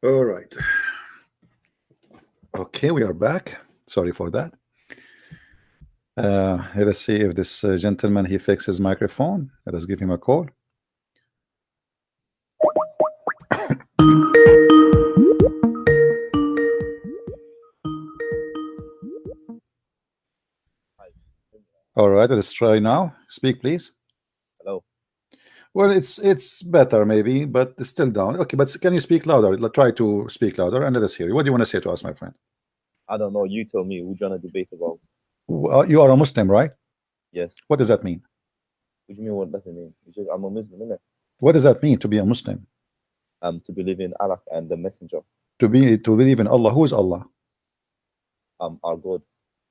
All right. Okay, we are back. Sorry for that. Let's see if this gentleman he fixes his microphone. Let us give him a call. All right, let's try now. Speak, please. Hello. Well, it's better maybe, but it's still down. Okay, but can you speak louder? Try to speak louder and let us hear you. What do you want to say to us, my friend? I don't know. You tell me. We're trying to debate about. You are a Muslim, right? Yes. What does that mean? What do you mean? What does it mean? It's just, I'm a Muslim, innit? What does that mean to be a Muslim? To believe in Allah and the Messenger. To believe in Allah. Who is Allah? Our God.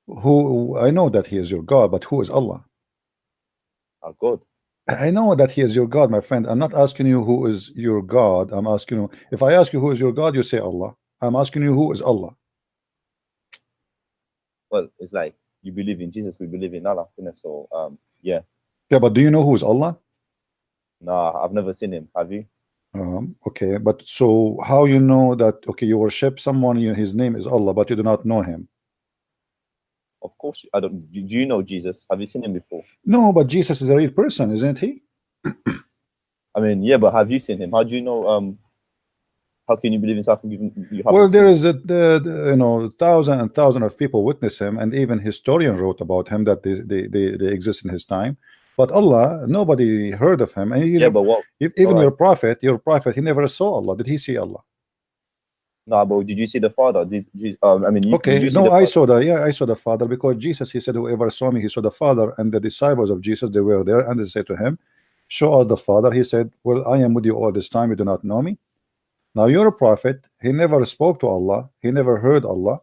Who I know that He is your God, but who is Allah? Our God. I know that He is your God, my friend. I'm not asking you who is your God. I'm asking you, if I ask you who is your God, you say Allah. I'm asking you who is Allah. Well, it's like you believe in Jesus, we believe in Allah, innit? So yeah. Yeah, but do you know who is Allah? Nah, I've never seen him. Have you? Okay, but so how you know that? Okay, you worship someone, his name is Allah, but you do not know him. Of course, I don't. Do you know Jesus? Have you seen him before? No, but Jesus is a real person, isn't he? I mean, yeah, but have you seen him? How do you know? How can you believe in something you haven't Well, seen? there is you know, thousand and thousand of people witness him, and even historian wrote about him that they exist in his time. But Allah, nobody heard of him, and Yeah, but what? even All right. your prophet, he never saw Allah. Did he see Allah? No, but did you see the Father? I mean, did Okay, you see no, the I Father? saw the I saw the Father, because Jesus, he said, whoever saw me, he saw the Father. And the disciples of Jesus, they were there, and they said to him, show us the Father. He said, well, I am with you all this time, you do not know me. Now you're a prophet, he never spoke to Allah, he never heard Allah,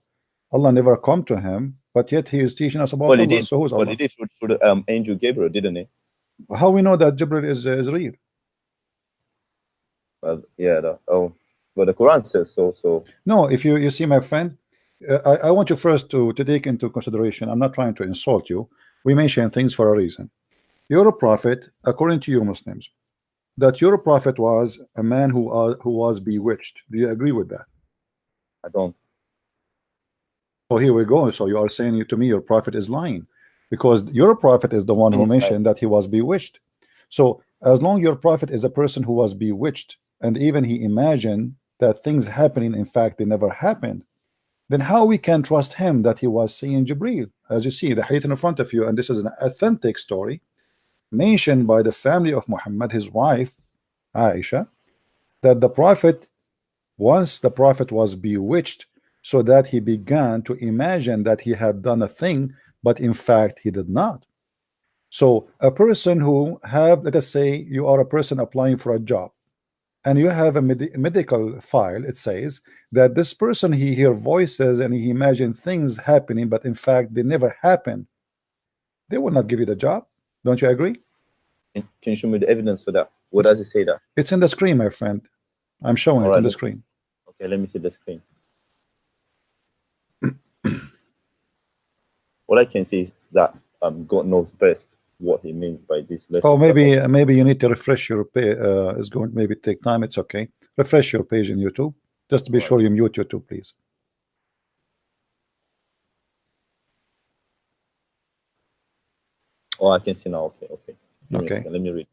Allah never come to him, but yet he is teaching us about Well, he Allah. did. So who's Well, Allah? he did through the angel Gabriel, didn't he? How we know that Jibril is real? Well, yeah. But the Quran says so. So No, if you see, my friend, I want you first to take into consideration, I'm not trying to insult you, we mention things for a reason. You're a prophet, according to you Muslims, that your prophet was a man who was bewitched. Do you agree with that? I don't. So here we go. So you are saying to me your prophet is lying, because your prophet is the one who It's like, mentioned that he was bewitched. So as long your prophet is a person who was bewitched, and even he imagined that things happening, in fact they never happened, then how we can trust him that he was seeing Jibril? As you see the hadith in front of you, and this is an authentic story mentioned by the family of Muhammad, his wife Aisha, that the prophet, once the prophet was bewitched, so that he began to imagine that he had done a thing, but in fact he did not. So a person who have, let us say you are a person applying for a job, and you have a medical file, it says that this person, he hear voices and he imagine things happening, but in fact they never happen. They will not give you the job. Don't you agree? can you show me the evidence for that? What It's does it say that? it's in the screen, my friend. I'm showing All it right. on the screen. Okay, let me see the screen. What I can see is that God knows best what He means by this Oh, letters. maybe you need to refresh your page. It's going to maybe take time. It's okay. Refresh your page in YouTube. Just to be All sure right. you mute YouTube, please. Oh, I can see now. Okay, okay. Give me a Okay. second. Let me read.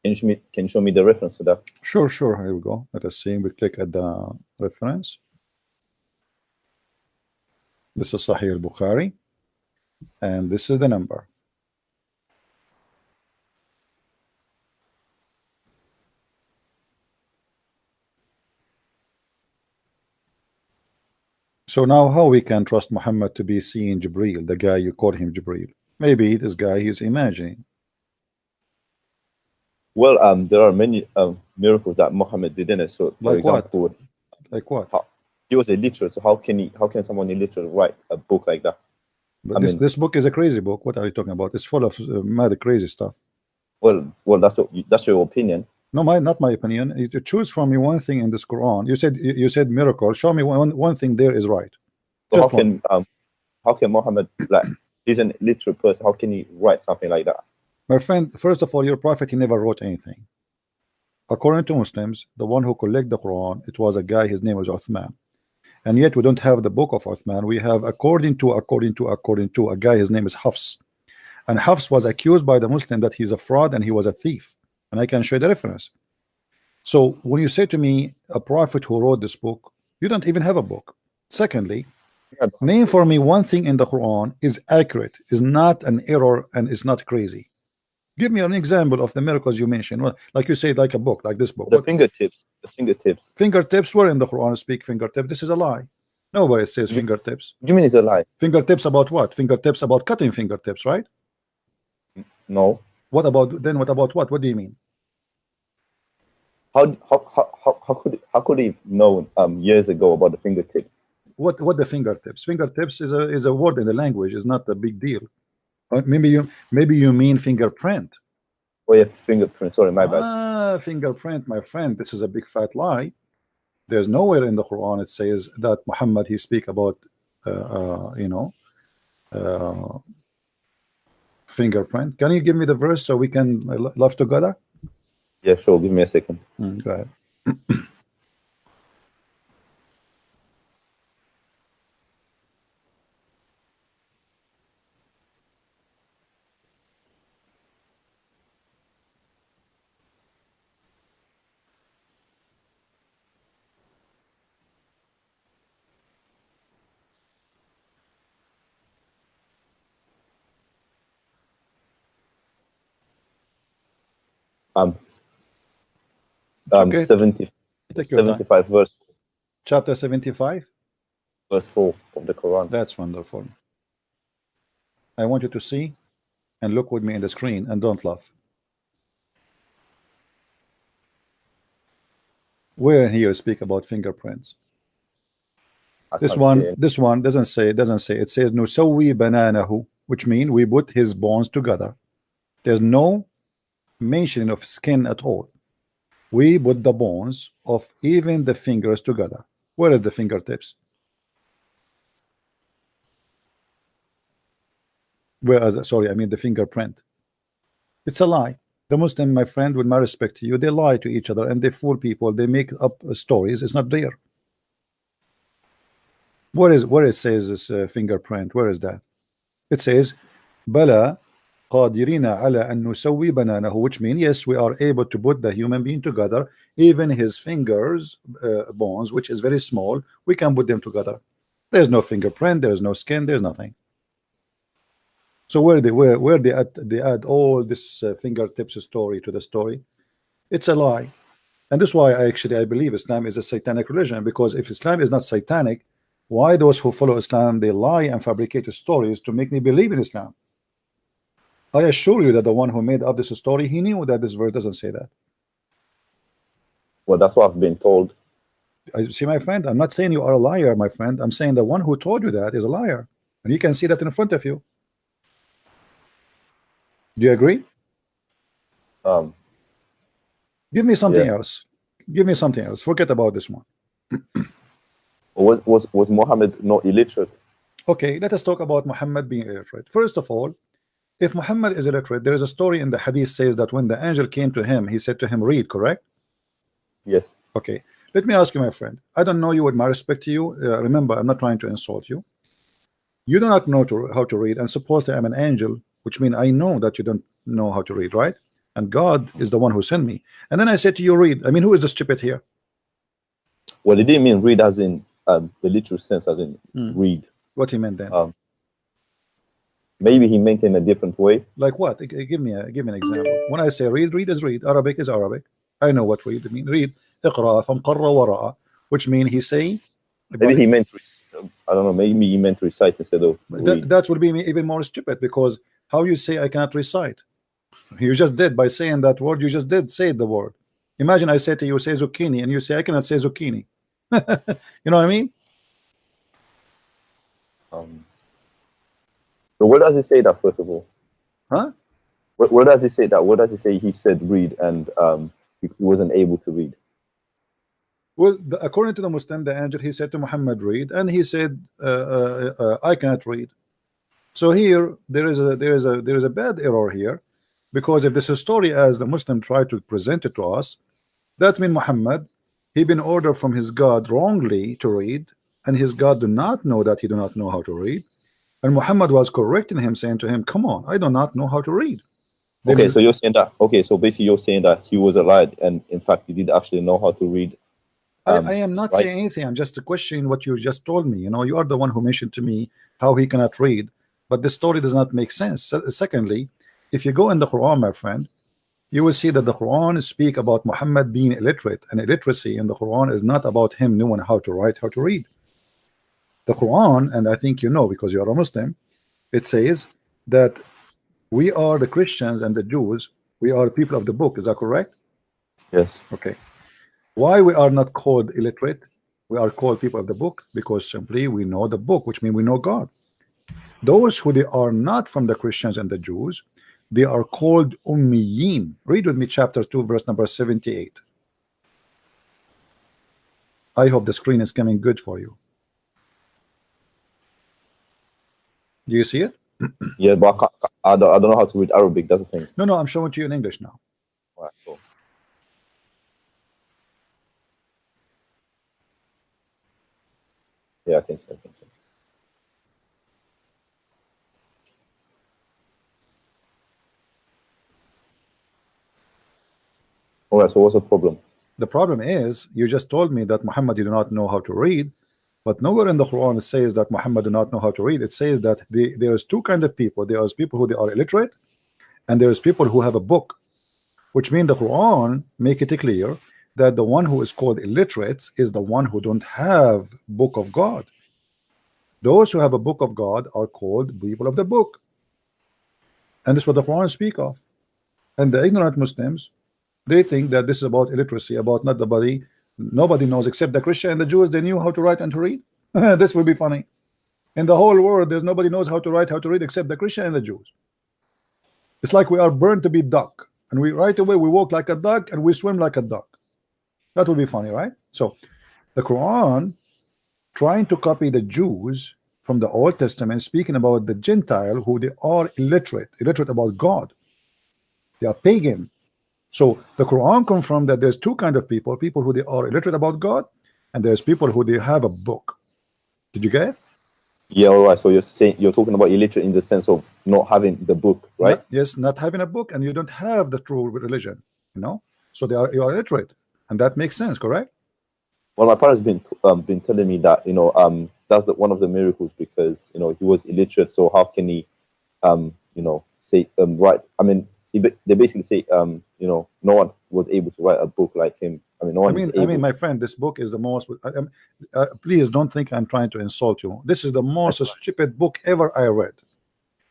Can you show me the reference to that? Sure. Here we go. Let us see. We click at the reference. This is Sahih al-Bukhari, and this is the number. So now, how we can trust Muhammad to be seeing Jibril, the guy you call him Jibril? Maybe this guy he's imagining. Well, there are many miracles that Muhammad did in it. So, for Like what? example, Like what? he was illiterate. So how can someone illiterate write a book like that? But I this mean, this book is a crazy book. What are you talking about? It's full of mad crazy stuff. well, that's your opinion. No, not my opinion. You choose from me one thing in this Quran. You said miracle. Show me one thing there is right. So Just one. how can Muhammad, like, he's an illiterate person, how can he write something like that? My friend, first of all, your prophet, he never wrote anything. According to Muslims, the one who collected the Quran, it was a guy, his name was Uthman. And yet we don't have the book of Uthman. We have according to a guy, his name is Hafs. And Hafs was accused by the Muslim that he's a fraud and he was a thief. And I can show you the reference. So when you say to me, a prophet who wrote this book, you don't even have a book. Secondly, Yeah, name for me one thing in the Quran is accurate, is not an error, and is not crazy. Give me an example of the miracles you mentioned. Well, like you said, like a book, like this book. the fingertips, the fingertips. Fingertips were in the Quran speak fingertip. This is a lie. Nobody says fingertips. What do you mean it's a lie? Fingertips about what? Fingertips about cutting fingertips, right? No. What about then? What about what? What do you mean? How could he have known years ago about the fingertips? What the fingertips? Fingertips is a word in the language. It's not a big deal. Maybe you mean fingerprint. Oh yeah, fingerprint. Sorry, my bad. Fingerprint, my friend. This is a big fat lie. There's nowhere in the Quran it says that Muhammad he speak about fingerprint. Can you give me the verse so we can laugh together? Yeah, sure. Give me a second. Go ahead. Okay. 70, Take your time. 75 Chapter 75. verse 4 of the Quran. That's wonderful. I want you to see and look with me in the screen and don't laugh. Where in here speak about fingerprints? This one doesn't say. It says nusawi bananahu, which means we put his bones together. There's no mention of skin at all. We put the bones of even the fingers together. Where is the fingertips? Where is sorry, I mean the fingerprint. It's a lie. The Muslim, my friend, with my respect to you, they lie to each other and they fool people. They make up stories. It's not there. Where it says this fingerprint? Where is that? It says Bala qadirina ala an nusawi bananahu, which means yes, we are able to put the human being together, even his fingers bones, which is very small, we can put them together. There's no fingerprint, there's no skin, there's nothing. So where they add all this fingertips story to the story? It's a lie. And this is why I believe Islam is a satanic religion, because if Islam is not satanic, why those who follow Islam, they lie and fabricate stories to make me believe in Islam? I assure you that the one who made up this story, he knew that this verse doesn't say that. Well, that's what I've been told. I see, my friend, I'm not saying you are a liar, my friend. I'm saying the one who told you that is a liar. And you can see that in front of you. Do you agree? Give me something else. Give me something else. Forget about this one. Was Muhammad not illiterate? Okay, let us talk about Muhammad being illiterate. First of all, if Muhammad is illiterate, there is a story in the hadith says that when the angel came to him, he said to him, read, correct? Yes. Okay, let me ask you, my friend. I don't know you with my respect to you. Remember, I'm not trying to insult you. You do not know how to read, and supposedly I'm an angel, which means I know that you don't know how to read, right? And God is the one who sent me. And then I said to you, read. I mean, who is the stupid here? Well, it didn't mean read as in the literal sense, as in read. What he meant then? Maybe he meant in a different way. Like what? Give me an example. When I say read, read is read. Arabic is Arabic. I know what read means. Read. اقرأ فانقر وراء, which means he say. Maybe he meant, I don't know, maybe he meant recite instead of read. That would be even more stupid, because how you say I cannot recite? You just did by saying that word. You just did say the word. Imagine I say to you, say zucchini, and you say I cannot say zucchini. You know what I mean? So where does he say that, first of all? Huh? Where does he say that? Where does he say he said read and he wasn't able to read? Well, according to the Muslim, the angel, he said to Muhammad, read, and he said, I cannot read. So here there is a bad error here, because if this is story as the Muslim tried to present it to us, that means Muhammad, he been ordered from his God wrongly to read, and his God do not know that he do not know how to read, and Muhammad was correcting him, saying to him, come on, I do not know how to read. Then Okay, so you're saying that. Okay, so basically you're saying that he was a liar, and in fact he did actually know how to read. I am not Right? saying anything. I'm just questioning what you just told me. You are the one who mentioned to me how he cannot read, but this story does not make sense. Secondly, if you go in the Quran, my friend, you will see that the Quran speak about Muhammad being illiterate, and illiteracy in the Quran is not about him knowing how to write, how to read. The Quran, and I think you know because you are a Muslim, it says that we are the Christians and the Jews, we are people of the book. Is that correct? Yes. Okay. Why we are not called illiterate? We are called people of the book because simply we know the book, which means we know God. Those who they are not from the Christians and the Jews, they are called ummiyin. Read with me chapter 2, verse number 78. I hope the screen is coming good for you. Do you see it? Yeah, but I don't know how to read Arabic. That's the thing. No, I'm showing to you in English now. All right, cool. Yeah, I can see. I can see. All right. So what's the problem? The problem is you just told me that Muhammad did not know how to read, but nowhere in the Quran it says that Muhammad did not know how to read. It says that there is two kind of people. There is people who they are illiterate, and there is people who have a book, which means the Quran make it clear that the one who is called illiterate is the one who don't have book of God. Those who have a book of God are called people of the book, and this is what the Quran speak of. And the ignorant Muslims, they think that this is about illiteracy, about not the body. Nobody knows except the Christian and the Jews. They knew how to write and to read. This will be funny. In the whole world, there's nobody knows how to write, how to read except the Christian and the Jews. It's like we are burned to be duck, and we right away we walk like a duck and we swim like a duck. That would be funny, right? So the Quran trying to copy the Jews from the Old Testament, speaking about the Gentile who they are illiterate about God. They are pagan. So the Quran confirmed that there's two kind of people who they are illiterate about God, and there's people who they have a book. Did you get it? Yeah. All right. So you're talking about illiterate in the sense of not having the book, right? Yes, not having a book, and you don't have the true religion, so you are illiterate, and that makes sense, correct? Well, my parents been telling me that that's one of the miracles, because he was illiterate. So how can he say write? I mean, they basically say no one was able to write a book like him. I mean, no one is able. I mean, my friend, this book is the most. Please don't think I'm trying to insult you. This is the most stupid book ever I read.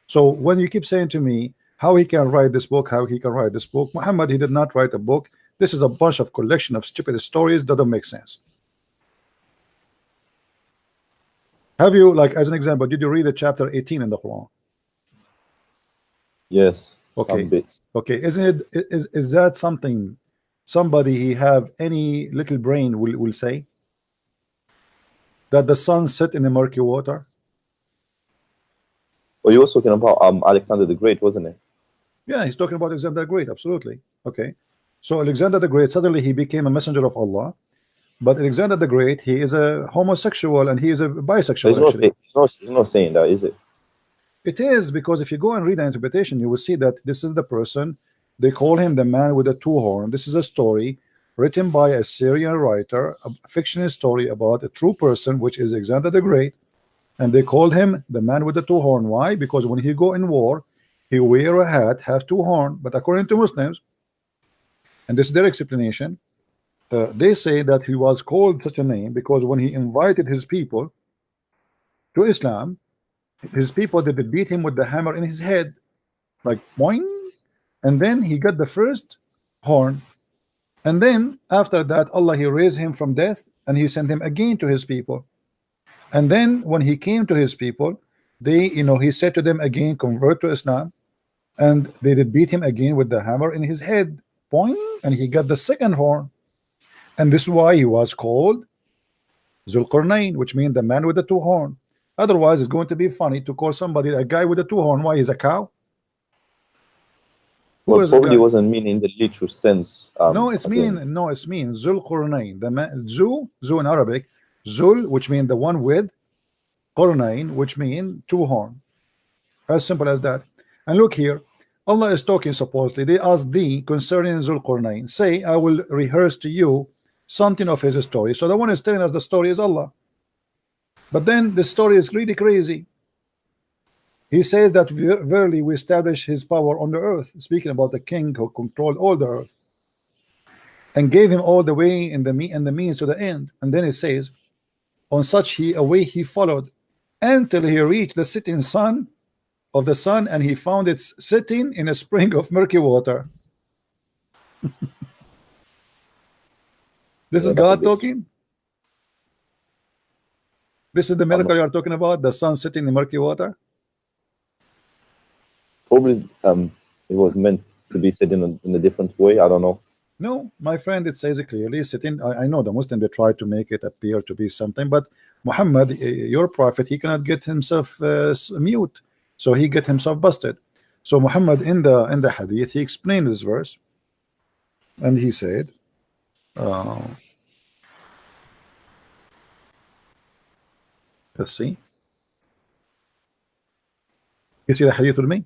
So when you keep saying to me how he can write this book, Muhammad, he did not write a book. This is a bunch of collection of stupid stories that don't make sense. Have you, like, as an example, did you read the chapter 18 in the Quran? Yes. Okay. Some bits. Okay. Isn't it is that something somebody he have any little brain will say? That the sun set in the murky water? Well, you were talking about Alexander the Great, wasn't it? Yeah, he's talking about Alexander the Great, absolutely. Okay. So Alexander the Great, suddenly he became a messenger of Allah. But Alexander the Great, he is a homosexual and he is a bisexual. He's not saying that, is it? It is, because if you go and read the interpretation, you will see that this is the person, they call him the man with the two horns. This is a story written by a Syrian writer, a fictional story about a true person, which is Alexander the Great, and they called him the man with the two horns. Why? Because when he go in war, he wear a hat, have two horns. But according to Muslims, and this is their explanation, they say that he was called such a name because when he invited his people to Islam, his people did beat him with the hammer in his head, like boing, and then he got the first horn, and then after that Allah he raised him from death and he sent him again to his people, and then when he came to his people, they he said to them again, convert to Islam, and they did beat him again with the hammer in his head, boing, and he got the second horn. And this is why he was called Zulqarnain, which means the man with the two horn. Otherwise, it's going to be funny to call somebody a guy with a two horn. Why is a cow? Who Well, is a probably guy? wasn't meaning the literal sense. As in, No, it's mean Zulqarnain. The man, Zu in Arabic, Zul, which means the one with, Qarnain, which mean two horn. As simple as that. And look here, Allah is talking supposedly. They ask thee concerning Zulqarnain. Say, I will rehearse to you something of his story. So the one is telling us the story is Allah. But then the story is really crazy. He says that verily we establish his power on the earth, speaking about the king who controlled all the earth and gave him all the way in the means to the end. And then it says, on such he away he followed until he reached the setting sun of the sun, and he found it sitting in a spring of murky water. This is yeah, that's a God bit talking. This is the I'm miracle not, you are talking about, the sun sitting in murky water. probably it was meant to be said in a different way. I don't know. No, my friend, it says it clearly sitting. I know the Muslim, they try to make it appear to be something, but Muhammad, your prophet, he cannot get himself mute, so he get himself busted. So Muhammad in the hadith, he explained this verse, and he said, uh, let's see, you see the hadith with me?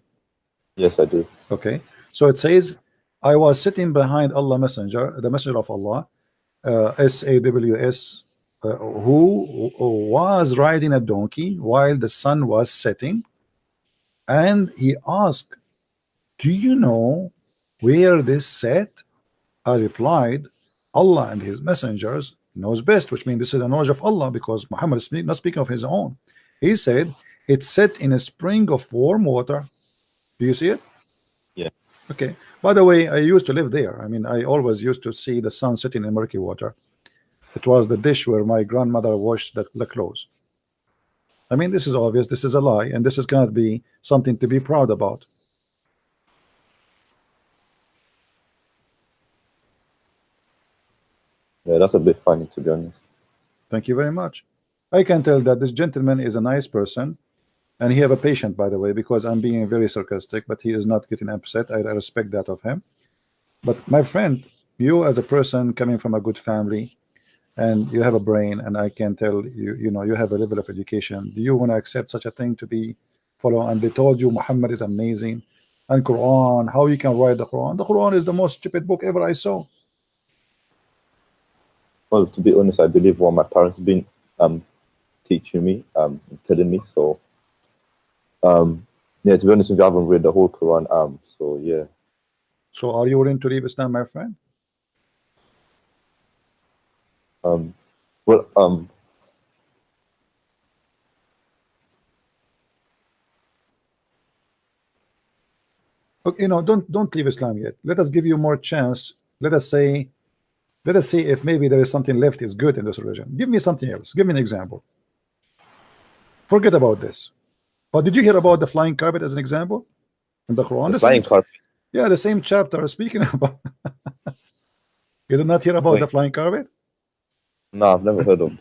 Yes, I do. Okay, so it says, I was sitting behind Allah Messenger, the Messenger of Allah, SAWS, who was riding a donkey while the sun was setting, and he asked, do you know where this set? I replied, Allah and his messengers knows best, which means this is the knowledge of Allah, because Muhammad is not speaking of his own. He said it's set in a spring of warm water. Do you see it? Yeah. Okay, by the way, I used to live there. I mean, I always used to see the sun sitting in murky water. It was the dish where my grandmother washed the clothes. I mean, this is obvious, this is a lie, and this is gonna be something to be proud about. Yeah, that's a bit funny, to be honest. Thank you very much. I can tell that this gentleman is a nice person, and he have a patient, by the way, because I'm being very sarcastic, but he is not getting upset. I respect that of him. But my friend, you as a person coming from a good family, and you have a brain, and I can tell you, you know, you have a level of education. Do you want to accept such a thing to be follow? And they told you Muhammad is amazing, and Quran, how you can write the Quran? The Quran is the most stupid book ever I saw. Well, to be honest, I believe what my parents been teaching me, telling me. So yeah, to be honest, if you haven't read the whole Quran, so yeah. So are you willing to leave Islam, my friend? Um, well, Okay, no, don't leave Islam yet. Let us give you more chance. Let us see if maybe there is something left is good in this religion. Give me something else. Give me an example. Forget about this. Oh, did you hear about the flying carpet as an example in the Quran? the The same, flying carpet. yeah, the same chapter speaking about. You did not hear about the Wait, flying carpet? no, I've never heard of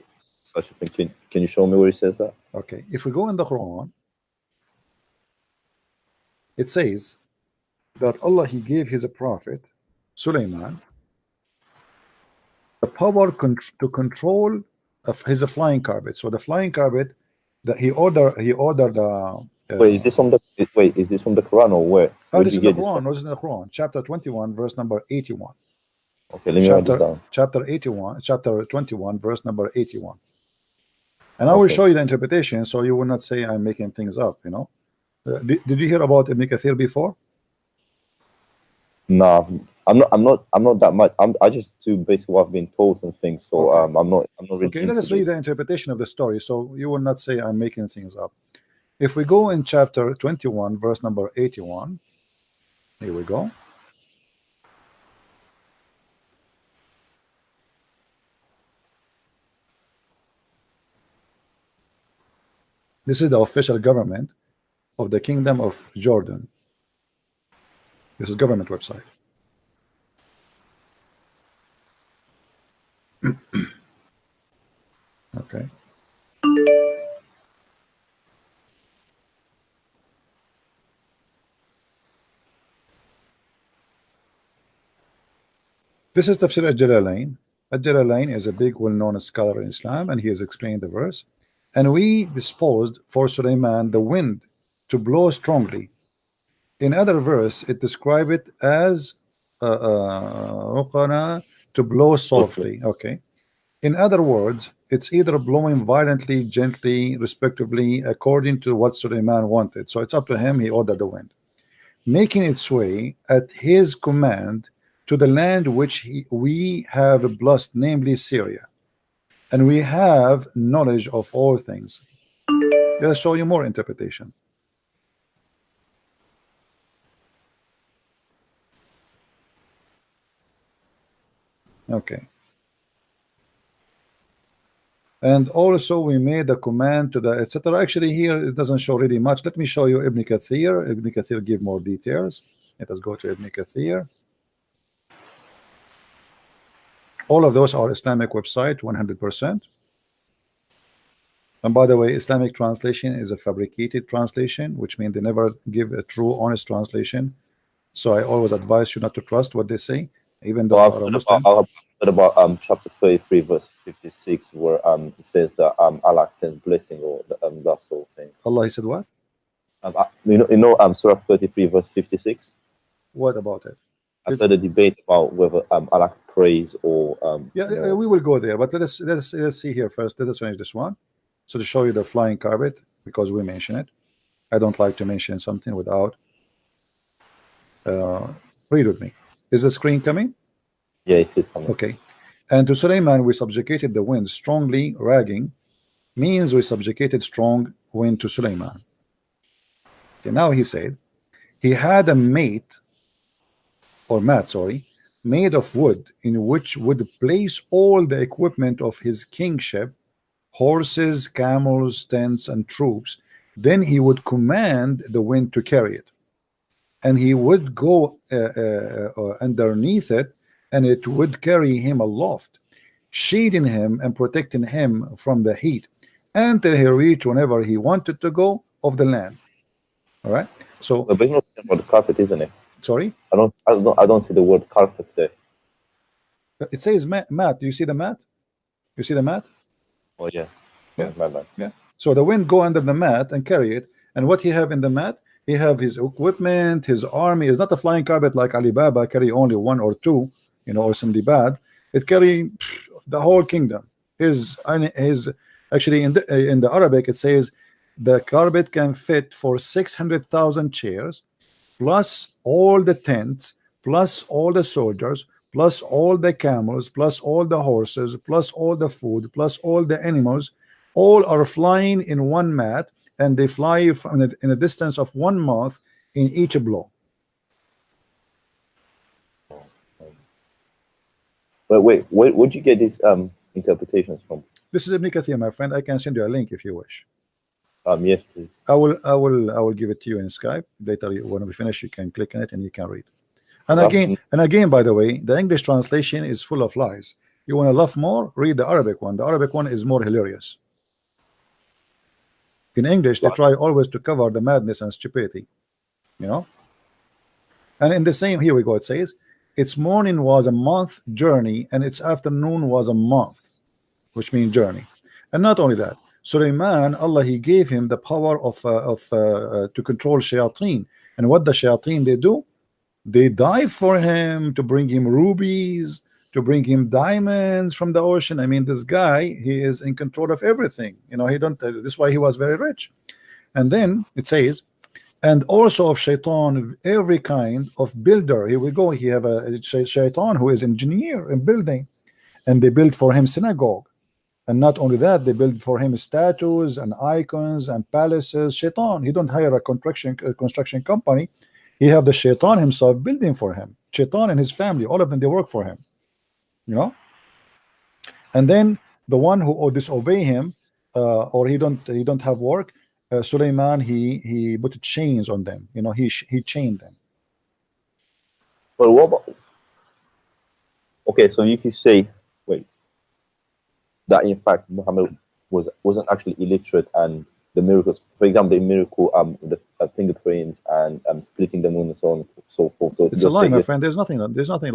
such a thing. Can you show me where it says that? Okay, if we go in the Quran, it says that Allah he gave his prophet Sulaiman the power to control of his flying carpet. So the flying carpet that he ordered Wait, is this from the wait? Is this from the Quran or where? Where this did is you in the get this from? Quran. This is in the Quran, chapter 21, verse number 81. Okay, let me write this Chapter down. chapter 81, chapter 21, verse number 81. And I will Okay. show you the interpretation, so you will not say I'm making things up. You know, did you hear about Ibn Kathir before? Nah, I'm not. I'm not. I'm not that much. I just do basically what I've been told and things. So Okay. I'm not. I'm not really Okay, let into us read the this. interpretation of the story, so you will not say I'm making things up. If we go in chapter 21, verse number 81, here we go. This is the official government of the Kingdom of Jordan. This is government website. Okay. This is Tafsir al-Jalalain. Al-Jalalain is a big, well-known scholar in Islam, and he has explained the verse. And we disposed for Sulaiman the wind to blow strongly. In other verse, it describes it as to blow Okay. softly. Okay. In other words, it's either blowing violently, gently, respectively, according to what Sulaiman wanted. So it's up to him. He ordered the wind, making its way at his command to the land which we have blessed, namely Syria, and we have knowledge of all things. Let's show you more interpretation. Okay. And also we made a command to the etc. Actually, here it doesn't show really much. Let me show you Ibn Kathir. Ibn Kathir give more details. Let us go to Ibn Kathir. All of those are Islamic website, 100%. And by the way, Islamic translation is a fabricated translation, which means they never give a true, honest translation. So I always advise you not to trust what they say, even though So you are a Muslim. I've heard about chapter 33 verse 56 where it says that Allah sends blessing or that sort of thing. Allah, he said what? Surah 33 verse 56. What about it? I've heard a debate about whether Allah prays or Yeah, we will go there, but let's see here first. Let us finish this one. So to show you the flying carpet, because we mention it, I don't like to mention something without. Read with me. Is the screen coming? Yeah, it is coming. Okay. And to Sulaiman we subjugated the wind strongly, ragging means we subjugated strong wind to Sulaiman. Okay, now he said he had a mate or mat, sorry, made of wood, in which would place all the equipment of his kingship, horses, camels, tents, and troops. Then he would command the wind to carry it, and he would go underneath it, and it would carry him aloft, shading him and protecting him from the heat until he reached whenever he wanted to go of the land. All right. So, But it's not saying about the carpet, isn't it? sorry. I don't see the word carpet there. It says mat. Do you see the mat? You see the mat? Oh yeah. Yeah. My bad. Yeah. So the wind go under the mat and carry it. And what he have in the mat? He have his equipment, his army. It's not a flying carpet like Alibaba carry only one or two, or something bad. It carry the whole kingdom. His actually in the Arabic it says the carpet can fit for 600,000 chairs, plus all the tents, plus all the soldiers, plus all the camels, plus all the horses, plus all the food, plus all the animals, all are flying in one mat, and they fly from in a distance of 1 month in each blow. But wait, where'd you get these interpretations from? This is Ibn Kathir, my friend. I can send you a link if you wish. Yes, please. I will give it to you in Skype later. When we finish, you can click on it and you can read. And again, by the way, the English translation is full of lies. You want to laugh more? Read the Arabic one. The Arabic one is more hilarious. In English, they try always to cover the madness and stupidity, And in the same, here we go. It says, its morning was a month journey, and its afternoon was a month, which means journey. And not only that, Sulaiman, Allah, he gave him the power to control shayateen. And what the shayateen they do? They dive for him to bring him rubies, to bring him diamonds from the ocean. I mean, this guy, he is in control of everything. He don't. This is why he was very rich. And then it says, and also of shaitan, every kind of builder. Here we go. He have a shaitan who is engineer in building, and they built for him synagogue. And not only that, they build for him statues and icons and palaces. Shaitan, he don't hire a construction company. He have the shaitan himself building for him. Shaitan and his family, all of them, they work for him. And then the one who disobey him, or he don't have work, Sulaiman, he put chains on them. He chained them. But what about? Okay, so you can say, wait. that in fact Muhammad wasn't actually illiterate, and the miracles, for example, the miracle with the fingerprints and splitting the moon and so on and so forth. So It's a lie, my friend. There's nothing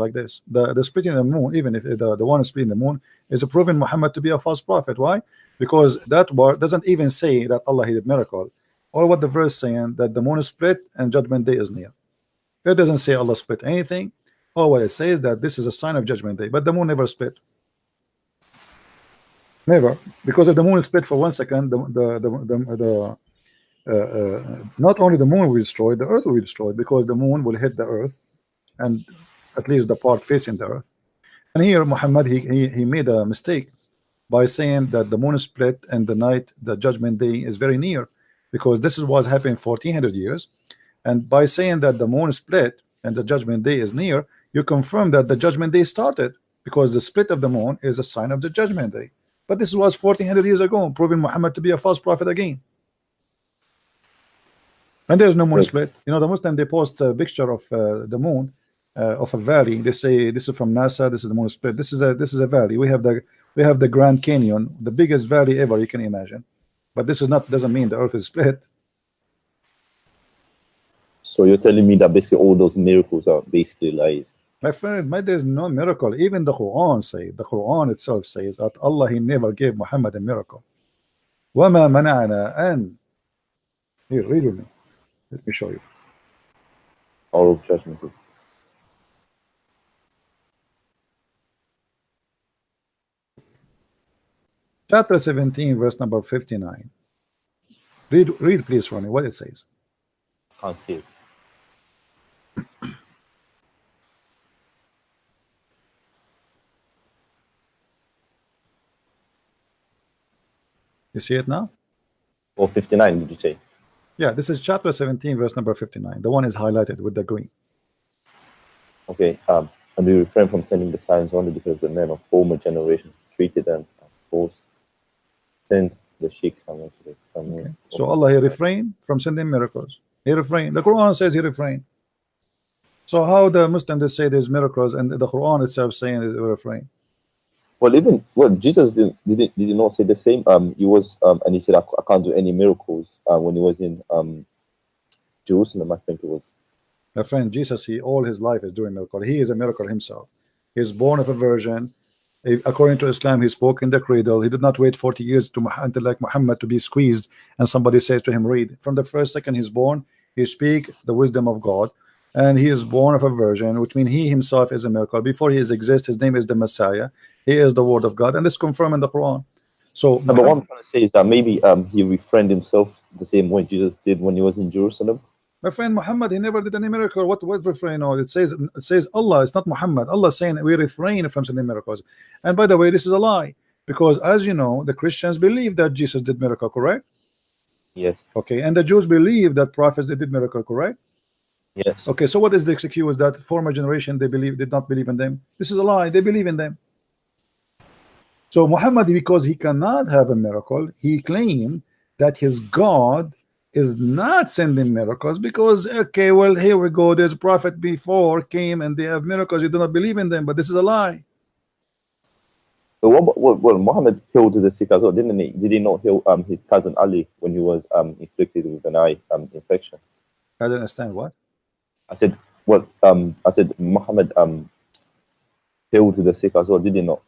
like this. The splitting the moon, even if the one splitting the moon is proving Muhammad to be a false prophet. Why? Because that word doesn't even say that Allah he did miracle, or what the verse saying that the moon is split and judgment day is near. It doesn't say Allah split anything. Or what it says that this is a sign of judgment day, but the moon never split. Never, because if the moon is split for 1 second, not only the moon will be destroyed, the earth will be destroyed, because the moon will hit the earth, and at least the part facing the earth. And here Muhammad he made a mistake by saying that the moon is split and the night, the judgment day, is very near, because this is what's happening 1400 years. And by saying that the moon is split and the judgment day is near, you confirm that the judgment day started, because the split of the moon is a sign of the judgment day. But this was 1400 years ago, proving Muhammad to be a false prophet again. And there's no moon split. You know, the Muslim, they post a picture of the moon, of a valley. They say this is from NASA. This is the moon split. This is a valley. We have the Grand Canyon, the biggest valley ever you can imagine. But this is not, doesn't mean the earth is split. So you're telling me that basically all those miracles are basically lies? My friend, there's no miracle. Even the Quran itself says that Allah he never gave Muhammad a miracle. وَمَا مَنَعَنَا أَن. Here, read with me. Let me show you. All of judgment is. Chapter 17, verse number 59. Read please for me what it says. Can't see it. You see it now? Or 59, did you say? Yeah, this is chapter 17, verse number 59. The one is highlighted with the green. Okay. And we refrain from sending the signs only because the men of former generations treated them as force. Send the sheikh. Okay. So Allah he refrained from sending miracles. He refrained. The Quran says he refrained. So how the Muslims they say there's miracles and the Quran itself saying is refrain? Well, Jesus did not say the same. He was and he said I can't do any miracles when he was in Jerusalem. I think it was. My friend, Jesus, he all his life is doing miracle. He is a miracle himself. He's born of a virgin. According to Islam, he spoke in the cradle. He did not wait 40 years until like Muhammad to be squeezed and somebody says to him, read. From the first second he's born, he speak the wisdom of God, and he is born of a virgin, which means he himself is a miracle. Before he exists, his name is the Messiah. He is the word of God, and it's confirmed in the Quran. So but what I'm trying to say is that maybe he refrained himself the same way Jesus did when he was in Jerusalem. My friend, Muhammad, he never did any miracle. What refrain? No, it says Allah. It's not Muhammad. Allah saying we refrain from sending miracles. And by the way, this is a lie, because as you know, the Christians believe that Jesus did miracle, correct? Yes. Okay, and the Jews believe that prophets they did miracle, correct? Yes. Okay, so what is the excuse that former generation did not believe in them? This is a lie. They believe in them. So Muhammad, because he cannot have a miracle, he claimed that his God is not sending miracles because, okay, well, here we go. There's a prophet before came and they have miracles. You do not believe in them, but this is a lie. But well, Muhammad killed the sick as well, didn't he? Did he not heal his cousin Ali when he was inflicted with an eye infection? I don't understand what. I said, Muhammad healed the sick as well, did he not?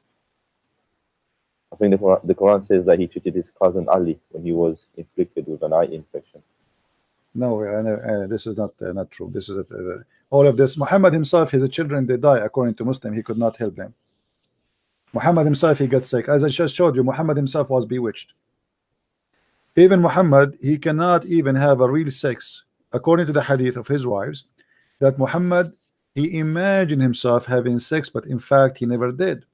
I think the Quran says that he treated his cousin Ali when he was inflicted with an eye infection. No, this is not true. This is all of this. Muhammad himself, his children, they die. According to Muslim, he could not help them. Muhammad himself, he got sick. As I just showed you, Muhammad himself was bewitched. Even Muhammad, he cannot even have a real sex. According to the hadith of his wives, that Muhammad, he imagined himself having sex, but in fact, he never did.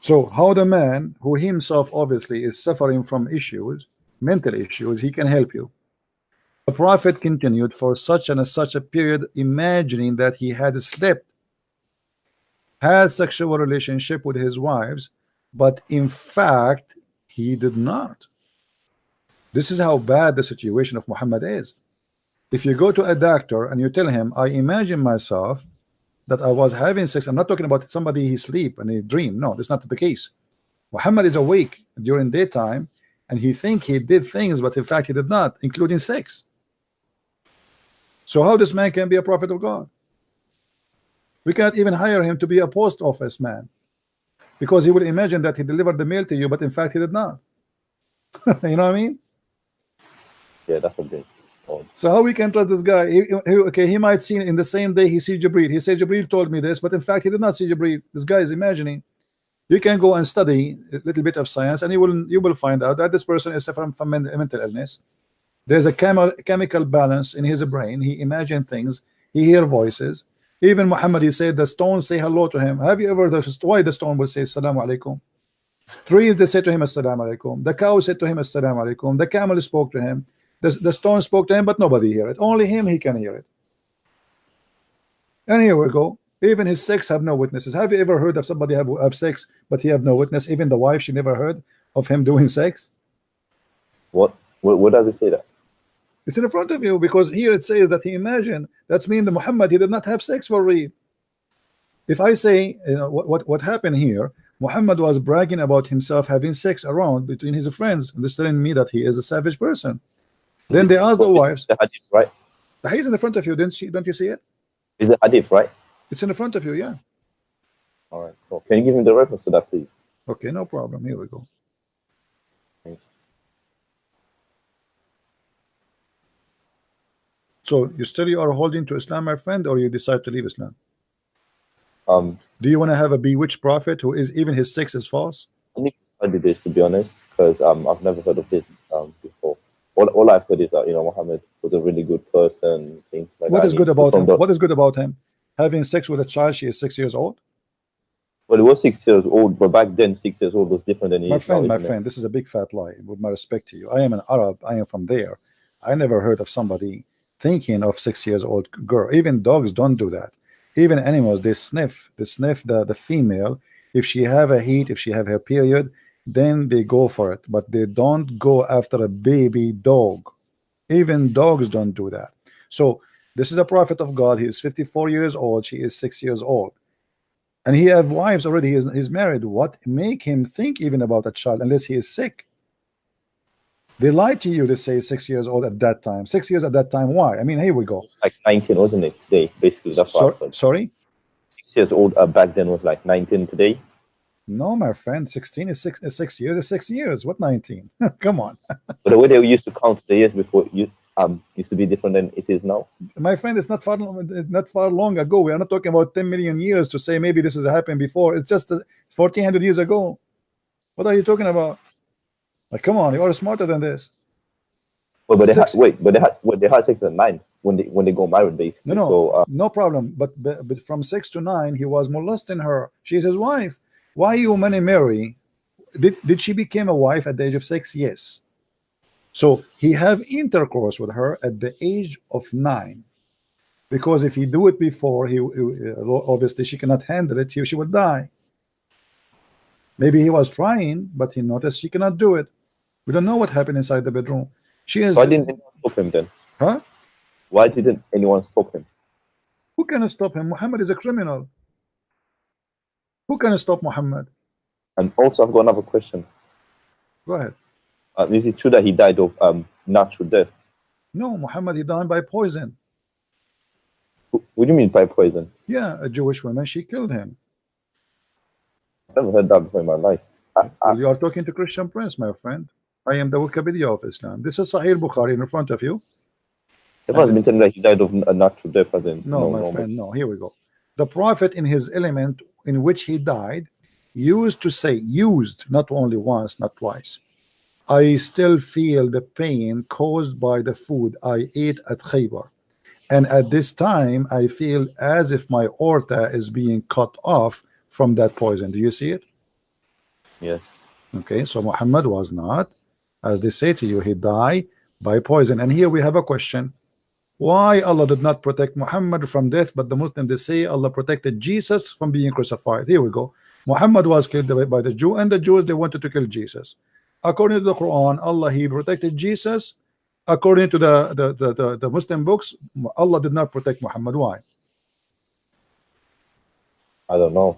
So how the man who himself obviously is suffering from issues, mental issues, he can help you? The prophet continued for such a period, imagining that he had slept, had sexual relationship with his wives, but in fact he did not. This is how bad the situation of Muhammad is. If you go to a doctor and you tell him, I imagine myself that I was having sex, I'm not talking about somebody he sleep and he dream. No, that's not the case. Muhammad is awake during daytime, and he think he did things, but in fact he did not, including sex. So how this man can be a prophet of God? We cannot even hire him to be a post office man, because he would imagine that he delivered the mail to you, but in fact he did not. You know what I mean? Yeah, that's a bit odd. So how we can trust this guy? Okay, he might see in the same day he see Jibril. He said Jibril told me this, but in fact he did not see Jibril. This guy is imagining. You can go and study a little bit of science, and you will find out that this person is suffering from mental illness. There's a chemical balance in his brain. He imagines things. He hear voices. Even Muhammad, he said the stones say hello to him. Have you ever why the stone will say assalamu alaikum? Trees, they say to him assalamu alaikum. The cow said to him assalamu alaikum. The camel spoke to him. The stone spoke to him, but nobody hear it. Only him, he can hear it. And here we go. Even his sex have no witnesses. Have you ever heard of somebody have sex, but he have no witness? Even the wife, she never heard of him doing sex. What does it say that? It's in front of you, because here it says that he imagined. That's mean the Muhammad, he did not have sex for real. If I say, you know, what happened here, Muhammad was bragging about himself having sex around between his friends, and this telling me that he is a savage person. Then they asked the wives. The hadith, right? The hadith in the front of you. Don't you see it? Is the hadith, right? It's in the front of you, yeah. All right. Cool. Can you give me the reference to that, please? Okay, no problem. Here we go. Thanks. So you are holding to Islam, my friend, or you decide to leave Islam? Do you want to have a bewitched prophet who is even his sex is false? I need to study this, to be honest, because I've never heard of this before. All I've heard is that, you know, Muhammad was a really good person, things like What that. is good about him? What is good about him? Having sex with a child, she is 6 years old. Well, he was 6 years old, but back then 6 years old was different than he is now, my friend, this is a big fat lie. With my respect to you, I am an Arab. I am from there. I never heard of somebody thinking of 6 years old girl. Even dogs don't do that. Even animals, they sniff the female. If she have a heat, if she have her period, then they go for it, but they don't go after a baby dog. Even dogs don't do that. So this is a prophet of God. He is 54 years old. She is 6 years old, and he have wives already. He's married. What make him think even about a child unless he is sick? They lie to you. They say 6 years old at that time. 6 years at that time. Why? I mean, here we go. Like 19, wasn't it? Today, basically. That's what I heard. Sorry. 6 years old back then was like 19 today. No, my friend, 16 is 6 years. Is 6 years. What 19? Come on. But the way they used to count the years before used to be different than it is now. My friend, it's not far long ago. We are not talking about 10 million years to say maybe this has happened before. It's just 1400 years ago. What are you talking about? Like, come on, you are smarter than this. Well, but they had 6 and 9 when they got married, basically. No, so, no problem. But from 6 to 9, he was molesting her. She's his wife. Why you marry? Did she become a wife at the age of 6? Yes. So he have intercourse with her at the age of 9, because if he do it before, he obviously she cannot handle it. She would die. Maybe he was trying, but he noticed she cannot do it. We don't know what happened inside the bedroom. She is. Why didn't anyone stop him then? Huh? Why didn't anyone stop him? Who can stop him? Muhammad is a criminal. Who can stop Muhammad? And also, I've got another question. Go ahead. Is it true that he died of natural death? No, Muhammad, he died by poison. What do you mean by poison? Yeah, a Jewish woman, she killed him. I've never heard that before in my life. Well, you are talking to Christian Prince, my friend. I am the Wikipedia of Islam. This is Sahih Bukhari in front of you. It must have been telling that he died of a natural death, as in no, my friend, no. Here we go. The prophet in his element in which he died used to say, not only once, not twice, I still feel the pain caused by the food I ate at Khaybar, and at this time I feel as if my aorta is being cut off from that poison. Do you see it? Yes. Okay, so Muhammad was not, as they say to you, he died by poison. And here we have a question: why Allah did not protect Muhammad from death, but the Muslims, they say Allah protected Jesus from being crucified? Here we go. Muhammad was killed by the Jew, and the Jews, they wanted to kill Jesus. According to the Quran, Allah, he protected Jesus. According to the Muslim books, Allah did not protect Muhammad. Why? I don't know.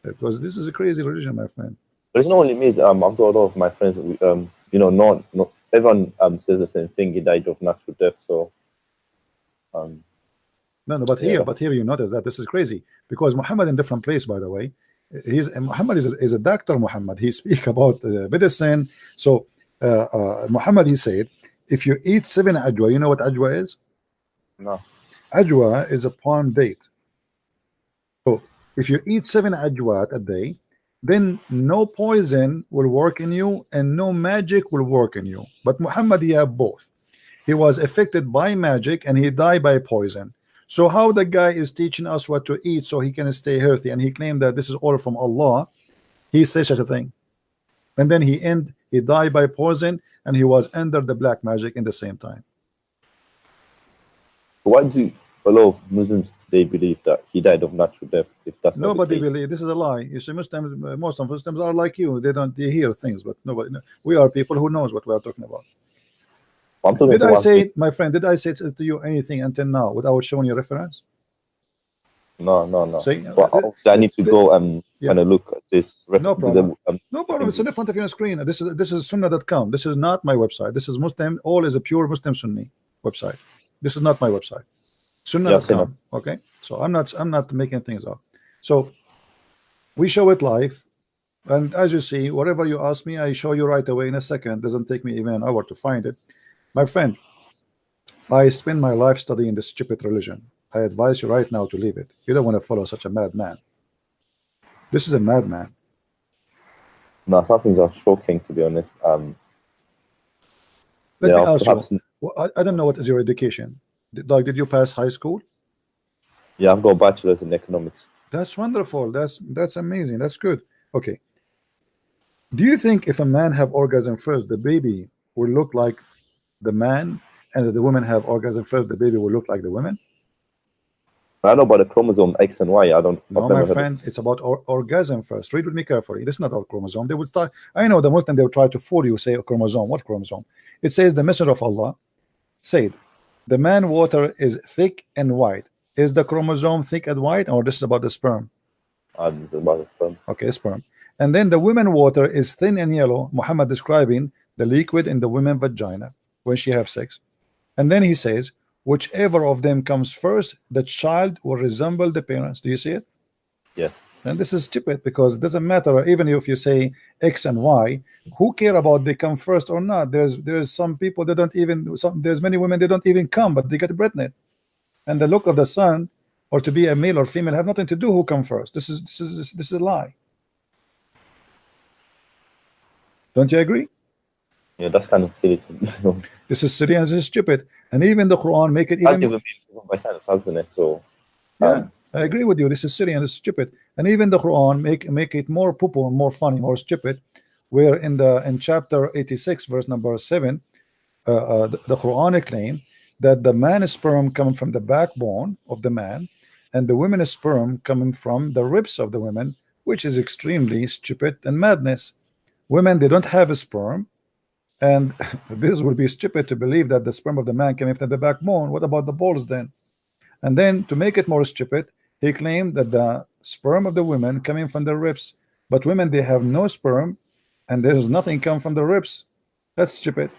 Because this is a crazy religion, my friend. But it's not only me. I've got a lot of my friends. Not everyone says the same thing. He died of natural death. So um, No, but yeah, here you notice that this is crazy because Muhammad in different place, by the way. Muhammad is a doctor. Muhammad, he speak about medicine. So Muhammad, he said, if you eat 7 ajwa, you know what ajwa is? no, Ajwa is a palm date. So if you eat 7 ajwat a day, then no poison will work in you and no magic will work in you. But Muhammad, he have both. He was affected by magic and he died by poison. So how the guy is teaching us what to eat so he can stay healthy, and he claimed that this is all from Allah. He says such a thing, and then he died by poison, and he was under the black magic in the same time. why do a lot of Muslims today believe that he died of natural death? If that's not the Nobody case, believe this is a lie. You see, Muslims, most of Muslims are like you. They hear things, but nobody. We are people who knows what we are talking about. I'm talking Did to I one thing. say, my friend? Did I say to you anything until now without showing you reference? No, no, no. See, But obviously, I need to go and yeah, kind of look at this. no problem. No The problem. It's in front of your screen. This is Sunnah.com. This is not my website. This is Muslim. All is a pure Muslim Sunni website. This is not my website. Yeah, I've seen it. Sunnah.com. Okay. So I'm not making things up. So we show it live, and as you see, whatever you ask me, I show you right away in a second. Doesn't take me even an hour to find it. My friend, I spend my life studying this stupid religion. I advise you right now to leave it. You don't want to follow such a madman. This is a madman. No, some things are shocking, to be honest. Let me ask you. Perhaps. I don't know what is your education. Did you pass high school? Yeah, I've got a bachelor's in economics. That's wonderful. That's amazing. That's good. Okay. Do you think if a man have orgasm first, the baby will look like the man, and if the woman have orgasm first, the baby will look like the woman? I know about the chromosome X and Y. No, I've my never heard of. friend, it's about orgasm first. Read with me carefully. This is not our chromosome. They would start. I know the Muslim, they will try to fool you, say a chromosome. What chromosome? It says the messenger of Allah said, the man water is thick and white. Is the chromosome thick and white, or this is about the sperm? About the sperm. Okay, sperm. And then the women water is thin and yellow. Muhammad describing the liquid in the women vagina when she have sex. And then he says, whichever of them comes first, the child will resemble the parents. Do you see it? Yes. And this is stupid because it doesn't matter. Even if you say X and Y, who care about they come first or not? There's some people that don't even there's many women they don't even come, but they get pregnant. And the look of the son, or to be a male or female, have nothing to do who come first. This is a lie. Don't you agree? Yeah, that's kind of silly. This is silly and this is stupid. And even the Quran make it That's even. even been by science, hasn't it? So Yeah, I agree with you. This is silly and it's stupid. And even the Quran make it more poo-poo, more funny, more stupid. Where in chapter 86, verse number 7, the Quran claim that the man's sperm coming from the backbone of the man, and the women's sperm coming from the ribs of the women, which is extremely stupid and madness. Women, they don't have a sperm, and this would be stupid to believe that the sperm of the man came from the backbone. What about the balls then? And then to make it more stupid, he claimed that the sperm of the women coming from the ribs, but women, they have no sperm, and there's nothing come from the ribs. That's stupid.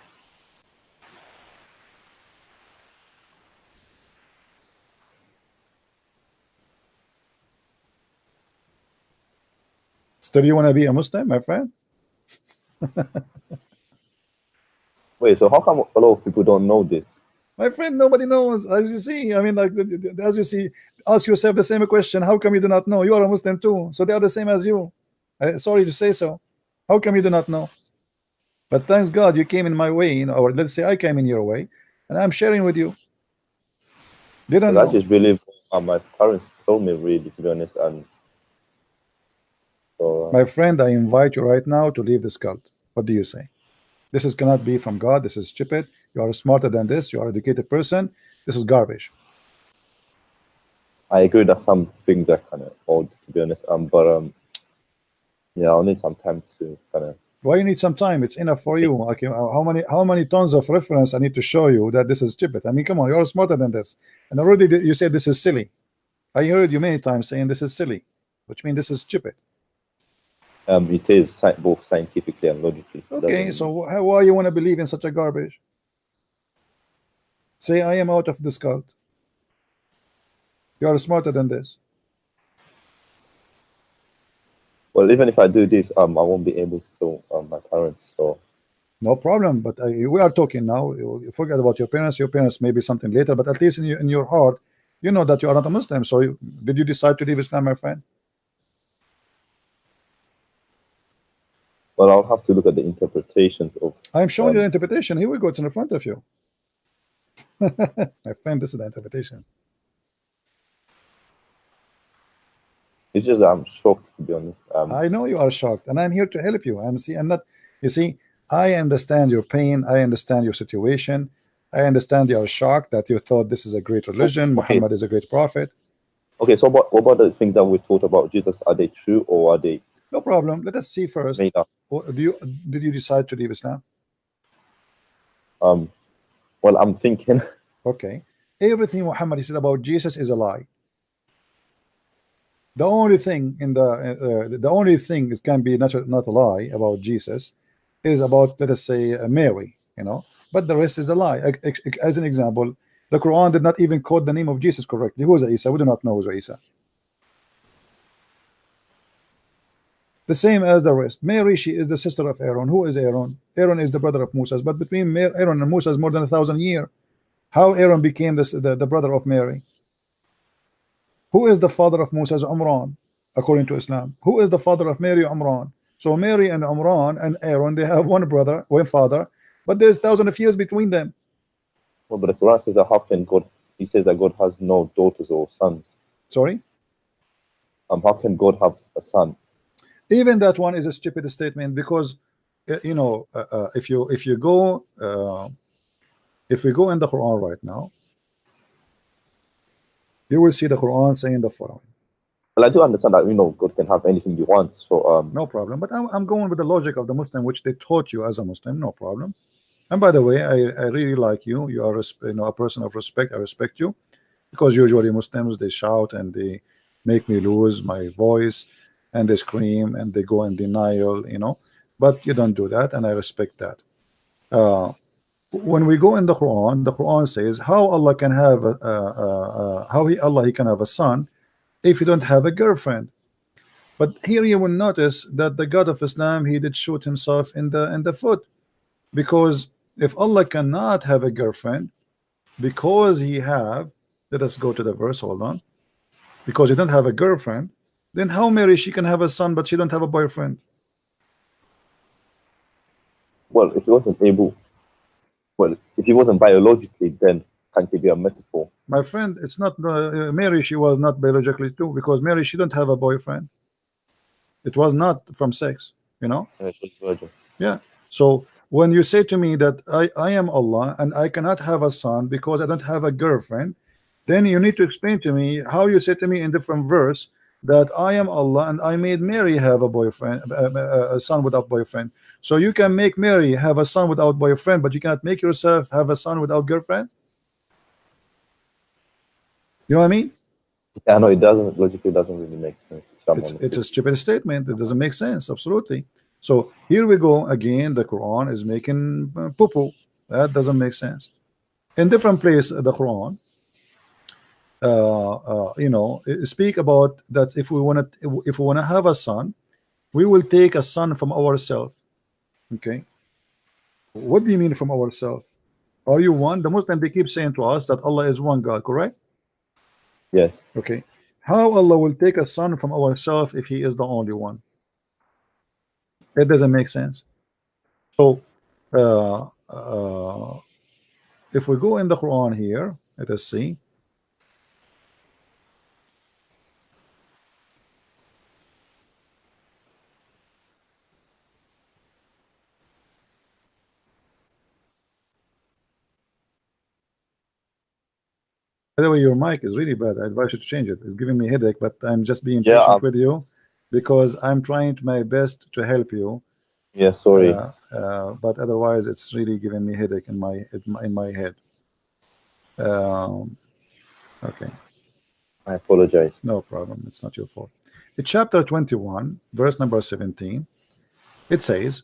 Still, you want to be a Muslim, my friend? wait, so how come a lot of people don't know this? My friend, nobody knows. As you see, I mean, like, as you see, ask yourself the same question. How come you do not know? You are a Muslim too, so they are the same as you. Sorry to say so. How come you do not know? But thanks God you came in my way, or let's say I came in your way, and I'm sharing with you. Didn't Because I know. just believe my parents told me, really, to be honest. And so My friend, I invite you right now to leave this cult. What do you say? This is cannot be from God. This is stupid. You are smarter than this. You are an educated person. This is garbage. I agree that some things are kind of odd, to be honest. But yeah, I'll need some time to kind of. Why you need some time? It's enough for you. Okay, how many tons of reference I need to show you that this is stupid? I mean, come on, you're smarter than this. And already you said this is silly. I heard you many times saying this is silly, which means this is stupid. It is both scientifically and logically. It doesn't Okay, really. so why you want to believe in such a garbage? Say I am out of this cult. You are smarter than this. Well, even if I do this, I won't be able to tell my parents. So No problem. But we are talking now. You forget about your parents. Your parents maybe something later, but at least in your heart, you know that you are not a Muslim. So did you decide to leave Islam, my friend? well, I'll have to look at the interpretations of. I'm showing you the Um, interpretation. Here we go. It's in front of you. My friend, this is the interpretation. it's just that I'm shocked, to be honest. I know you are shocked, and I'm here to help you. I'm not. You see, I understand your pain. I understand your situation. I understand you are shocked that you thought this is a great religion. Okay, Muhammad is a great prophet. okay. So what about the things that we taught about Jesus? Are they true or are they No problem. Let us see first. made up? Did you decide to leave Islam? Um, well, I'm thinking. Okay. Everything Muhammad said about Jesus is a lie. The only thing in the only thing is can be not a lie about Jesus is about, let us say, Mary, but the rest is a lie. As an example, the Quran did not even quote the name of Jesus correctly. Who is Isa? We do not know who is Isa. The same as the rest. Mary, she is the sister of Aaron. Who is Aaron? Aaron is the brother of Moses. But between Aaron and Moses, more than 1,000 years. How Aaron became the brother of Mary? Who is the father of Moses? Umran, according to Islam. Who is the father of Mary? Umran. So Mary and Umran and Aaron, they have one brother, one father, but there's thousands of years between them. Well, but the Quran says that how can God? He says that God has no daughters or sons. Sorry? How can God have a son? Even that one is a stupid statement because if you go if we go in the Quran right now, you will see the Quran saying the following. Well, I do understand that God can have anything He wants. So No problem. But I'm going with the logic of the Muslim, which they taught you as a Muslim. No problem. And by the way, I really like you. You are a person of respect. I respect you because usually Muslims, they shout and they make me lose my voice and they scream and they go in denial. But you don't do that, and I respect that. When we go in the Quran says how Allah can have Allah he can have a son if you don't have a girlfriend. But here you will notice that the God of Islam, he did shoot himself in the foot, because if Allah cannot have a girlfriend because he have, let us go to the verse, hold on, because he don't have a girlfriend, then how Mary she can have a son but she don't have a boyfriend? well, if He wasn't able, well, if He wasn't biologically, then can't it be a metaphor? My friend, it's not Mary, she was not biologically too, because Mary she don't have a boyfriend. It was not from sex. Yeah, she's virgin. Yeah. So when you say to me that I am Allah and I cannot have a son because I don't have a girlfriend, then you need to explain to me how you say to me in different verse that I am Allah and I made Mary have a boyfriend, a son without boyfriend. So you can make Mary have a son without boyfriend, but you cannot make yourself have a son without girlfriend. You know what I mean? Yeah, no, it doesn't. Logically, doesn't really make sense. It's a stupid statement. It doesn't make sense. Absolutely. So here we go again. The Quran is making poo-poo. That doesn't make sense. In different place, the Quran, speak about that if we want to have a son, we will take a son from ourselves. Okay. What do you mean from ourselves? Are you one? The Muslim, they keep saying to us that Allah is one God, correct? Yes. Okay. How Allah will take a son from ourselves if he is the only one? It doesn't make sense. So uh, uh, if we go in the Quran here, let us see. By the way, your mic is really bad. I advise you to change it. It's giving me a headache, but I'm just being Yeah. patient with you because I'm trying my best to help you. Yeah. Sorry. But otherwise, it's really giving me a headache in my head. Okay. I apologize. No problem. It's not your fault. chapter 21, verse number 17, it says,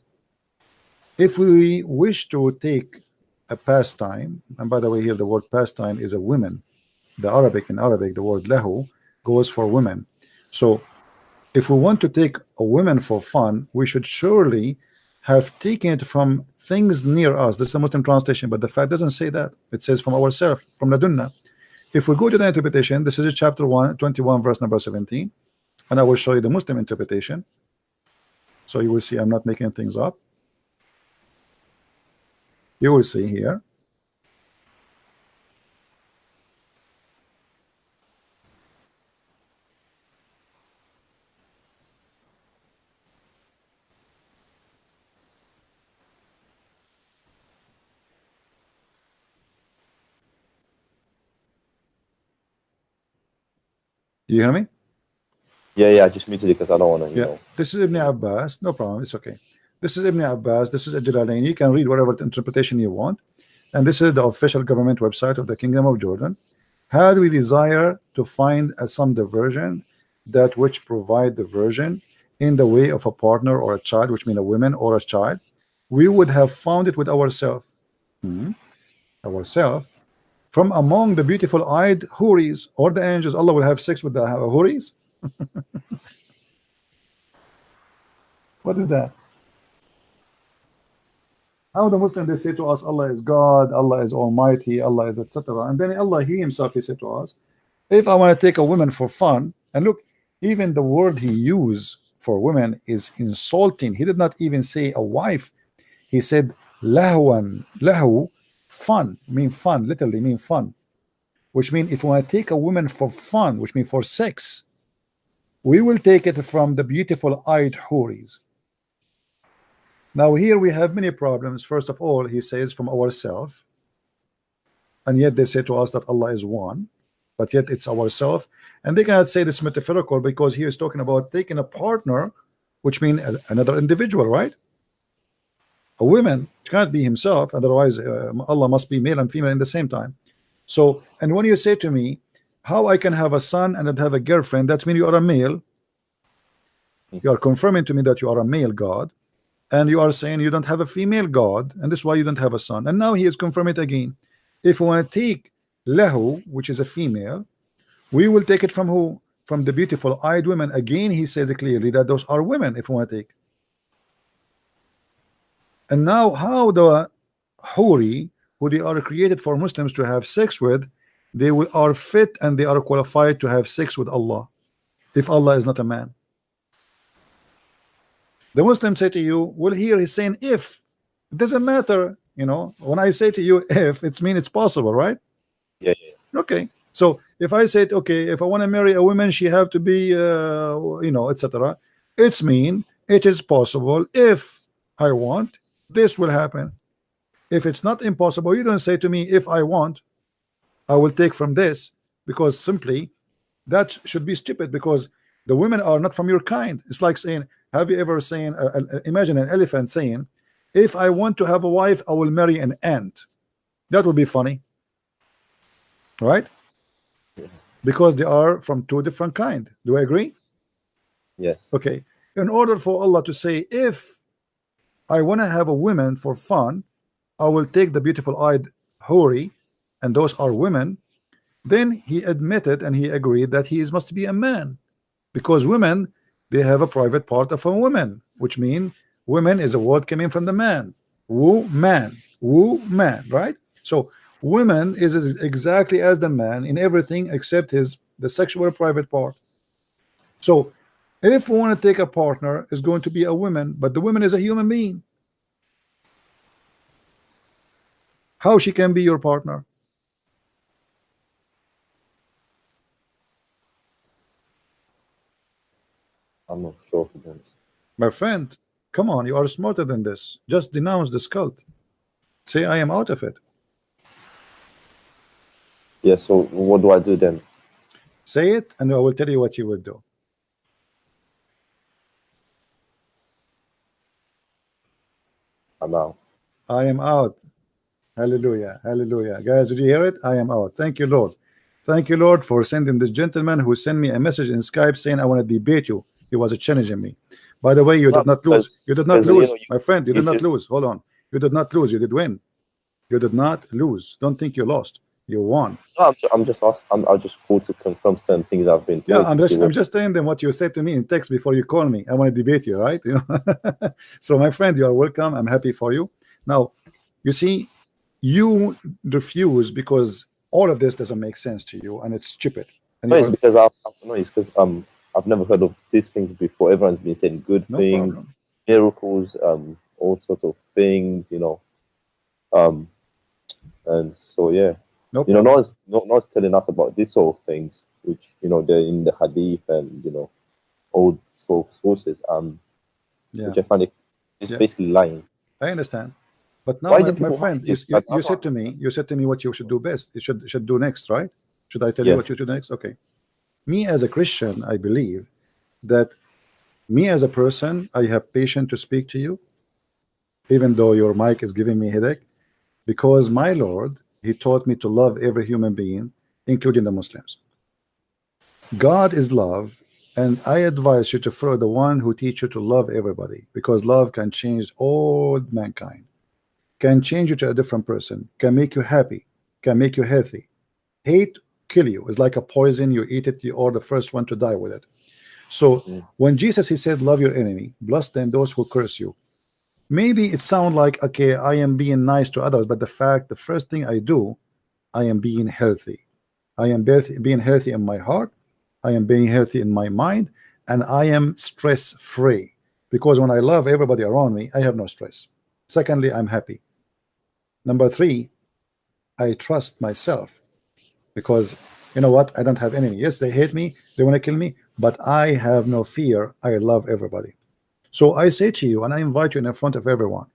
if we wish to take a pastime, and by the way, here the word pastime is a women. The Arabic, in Arabic, the word lahu goes for women. So if we want to take a woman for fun, we should surely have taken it from things near us. This is the Muslim translation, but the fact doesn't say that. It says from ourselves, from ladunna. If we go to the interpretation, this is chapter 21, verse number 17, and I will show you the Muslim interpretation. So you will see I'm not making things up. You will see here. Do you hear me? Yeah, I just muted it because I don't want to, Yeah, this is Ibn Abbas. No problem. It's okay. This is Ibn Abbas. This is Jalalain. You can read whatever interpretation you want. And this is the official government website of the Kingdom of Jordan. Had we desire to find some diversion, that which provide diversion in the way of a partner or a child, which mean a woman or a child, we would have found it with ourselves. Ourselves. From among the beautiful eyed houris or the angels, Allah will have sex with the houris. What is that? How the Muslim they say to us, Allah is God, Allah is Almighty, Allah is etc. And then Allah, He Himself, He said to us, if I want to take a woman for fun, and look, even the word He used for women is insulting. He did not even say a wife. He said lahwan, lahu, fun, mean fun, literally mean fun, which means if we want to take a woman for fun, which means for sex, we will take it from the beautiful eyed houris. Now here we have many problems. First of all, he says from ourselves, and yet they say to us that Allah is one, but yet it's ourselves, and they cannot say this metaphorical because he is talking about taking a partner, which means another individual, right? A woman cannot be himself, otherwise Allah must be male and female in the same time. So, and when you say to me, how I can have a son and not have a girlfriend, that means you are a male. You are confirming to me that you are a male God, and you are saying you don't have a female God, and this is why you don't have a son. And now he is confirming it again. If we want to take lahu, which is a female, we will take it from who? From the beautiful eyed women. Again, he says clearly that those are women. If we want to take, and now how the huri, who they are created for Muslims to have sex with, they are fit and they are qualified to have sex with Allah, if Allah is not a man. The Muslims say to you, well, here he's saying if. It doesn't matter, you know. When I say to you if, it's mean it's possible, right? Yeah. Okay. So if I said, okay, if I want to marry a woman, she have to be, you know, etc. It's mean it is possible. If I want, this will happen. If it's not impossible, you don't say to me, if I want, I will take from this, because simply that should be stupid, because the women are not from your kind. It's like saying, have you ever seen imagine an elephant saying, if I want to have a wife, I will marry an ant. That would be funny, right? Because they are from two different kind. Do I agree? Yes. Okay. In order for Allah to say, if I want to have a woman for fun, I will take the beautiful eyed houri, and those are women, then he admitted and he agreed that he must be a man, because women, they have a private part of a woman, which means women is a word coming from the man. Woo man, right? So women is exactly as the man in everything except the sexual private part. So if we want to take a partner, is going to be a woman, but the woman is a human being. How she can be your partner? I'm not sure, to be honest. My friend, come on, you are smarter than this. Just denounce this cult. Say I am out of it. Yeah, so what do I do then? Say it, and I will tell you what you will do. I'm out. I am out. Hallelujah. Hallelujah. Guys, did you hear it? I am out. Thank you, Lord. Thank you, Lord, for sending this gentleman who sent me a message in Skype saying, I want to debate you. He was challenging me. By the way, you No, did not lose. You did not because you know, lose, my friend. You you did not should. lose. Hold on. You did not lose. You did win. You did not lose. Don't think you lost. You won. No, I'm just asked. I just called to confirm certain things I've been Yeah, told to see I'm what. just telling them what you said to me in text before you call me. I want to debate you, right? You know. So, my friend, you are welcome. I'm happy for you. Now, you see, you refuse because all of this doesn't make sense to you, and it's stupid. And No, you it's are because no, it's because I've never heard of these things before. Everyone's been saying good no things, problem. miracles, all sorts of things, you know. Um, and so yeah, No you know, problem. no one's telling us about these sort of things, which you know they're in the hadith and you know old sort of sources. Yeah, Which I find it is yeah, basically lying. I understand. But now, Why do my people hide friend, this? I you don't said to understand. me, what you should do best. You should do next, right? Should I tell you Yeah. what you do next? Okay. Me as a Christian, I believe that me as a person, I have patience to speak to you, even though your mic is giving me headache, because my Lord, He taught me to love every human being, including the Muslims. God is love, and I advise you to follow the one who teach you to love everybody, because love can change all mankind, can change you to a different person, can make you happy, can make you healthy. Hate kill you. It's like a poison. You eat it, you are the first one to die with it. So Mm. when Jesus he said, "Love your enemy, bless them those who curse you." Maybe it sounds like okay, I am being nice to others, but the first thing I do, I am being healthy. I am being healthy in my heart. I am being healthy in my mind, and I am stress free because when I love everybody around me, I have no stress. Secondly, I'm happy. Number three, I trust myself because you know what? I don't have enemy. Yes, they hate me, they want to kill me, but I have no fear. I love everybody. So I say to you, and I invite you in front of everyone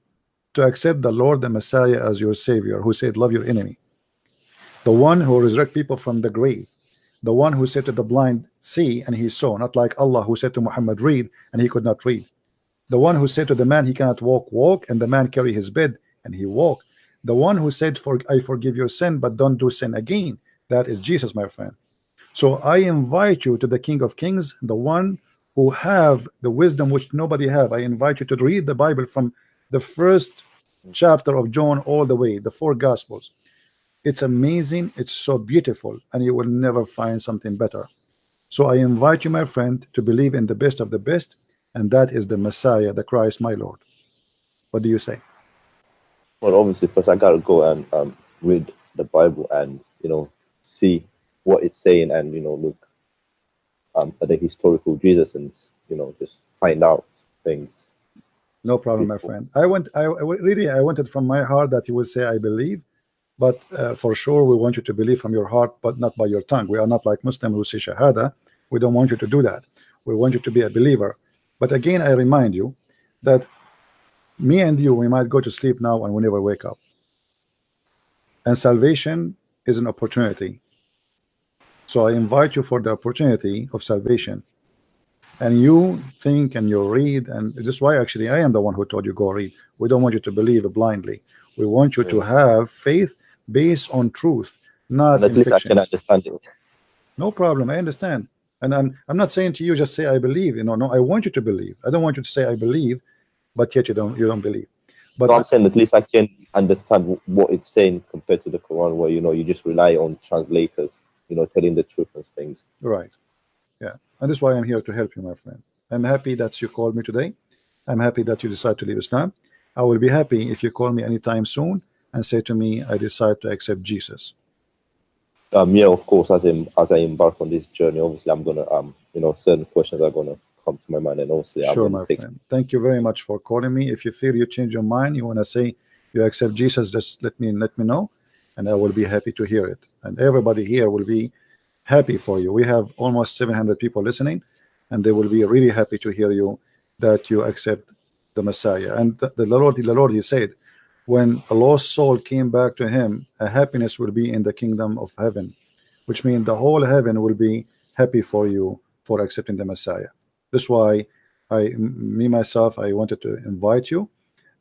to accept the Lord the Messiah as your Savior, who said, "Love your enemy," the one who resurrect people from the grave, the one who said to the blind, "See," and he saw, not like Allah who said to Muhammad, "Read," and he could not read. The one who said to the man he cannot walk, walk, and the man carry his bed and he walked. The one who said, I forgive your sin, but don't do sin again. That is Jesus, my friend. So I invite you to the King of Kings, the one who have the wisdom which nobody have. I invite you to read the Bible from the first chapter of John all the way, the four Gospels. It's amazing. It's so beautiful, and you will never find something better. So I invite you, my friend, to believe in the best of the best, and that is the Messiah, the Christ, my Lord. What do you say? Well, obviously, first I gotta go and read the Bible and you know see what it's saying and you know look at the historical Jesus and you know just find out things No problem, my before. friend. Really, I wanted from my heart that you would say, I believe, but for sure, we want you to believe from your heart, but not by your tongue. We are not like Muslims who say Shahada. We don't want you to do that. We want you to be a believer. But again, I remind you that me and you, we might go to sleep now and we never wake up. And salvation is an opportunity. So I invite you for the opportunity of salvation. And you think and you read, and this is why actually I am the one who told you go read. We don't want you to believe blindly. We want you to Mm. have faith based on truth, And not at in least I can fictions. understand it. No problem, I understand. And I'm not saying to you just say I believe, no, I want you to believe. I don't want you to say I believe, but yet you don't believe. No, But I'm saying at least I can understand what it's saying compared to the Quran, where you know you just rely on translators, you know, telling the truth of things. right, yeah. And this is why I'm here to help you, my friend. I'm happy that you called me today. I'm happy that you decide to leave Islam. I will be happy if you call me anytime soon and say to me, I decide to accept Jesus. Yeah, of course, as I embark on this journey, obviously I'm gonna you know, certain questions are gonna come to my mind, and obviously I'm Sure, gonna my take. friend. Thank you very much for calling me. If you feel you change your mind, you want to say you accept Jesus, just let me know, and I will be happy to hear it. And everybody here will be happy for you. We have almost 700 people listening, and they will be really happy to hear you that you accept the Messiah. And the Lord, He said, when a lost soul came back to Him, a happiness will be in the kingdom of heaven, which means the whole heaven will be happy for you for accepting the Messiah. That's why me myself, I wanted to invite you,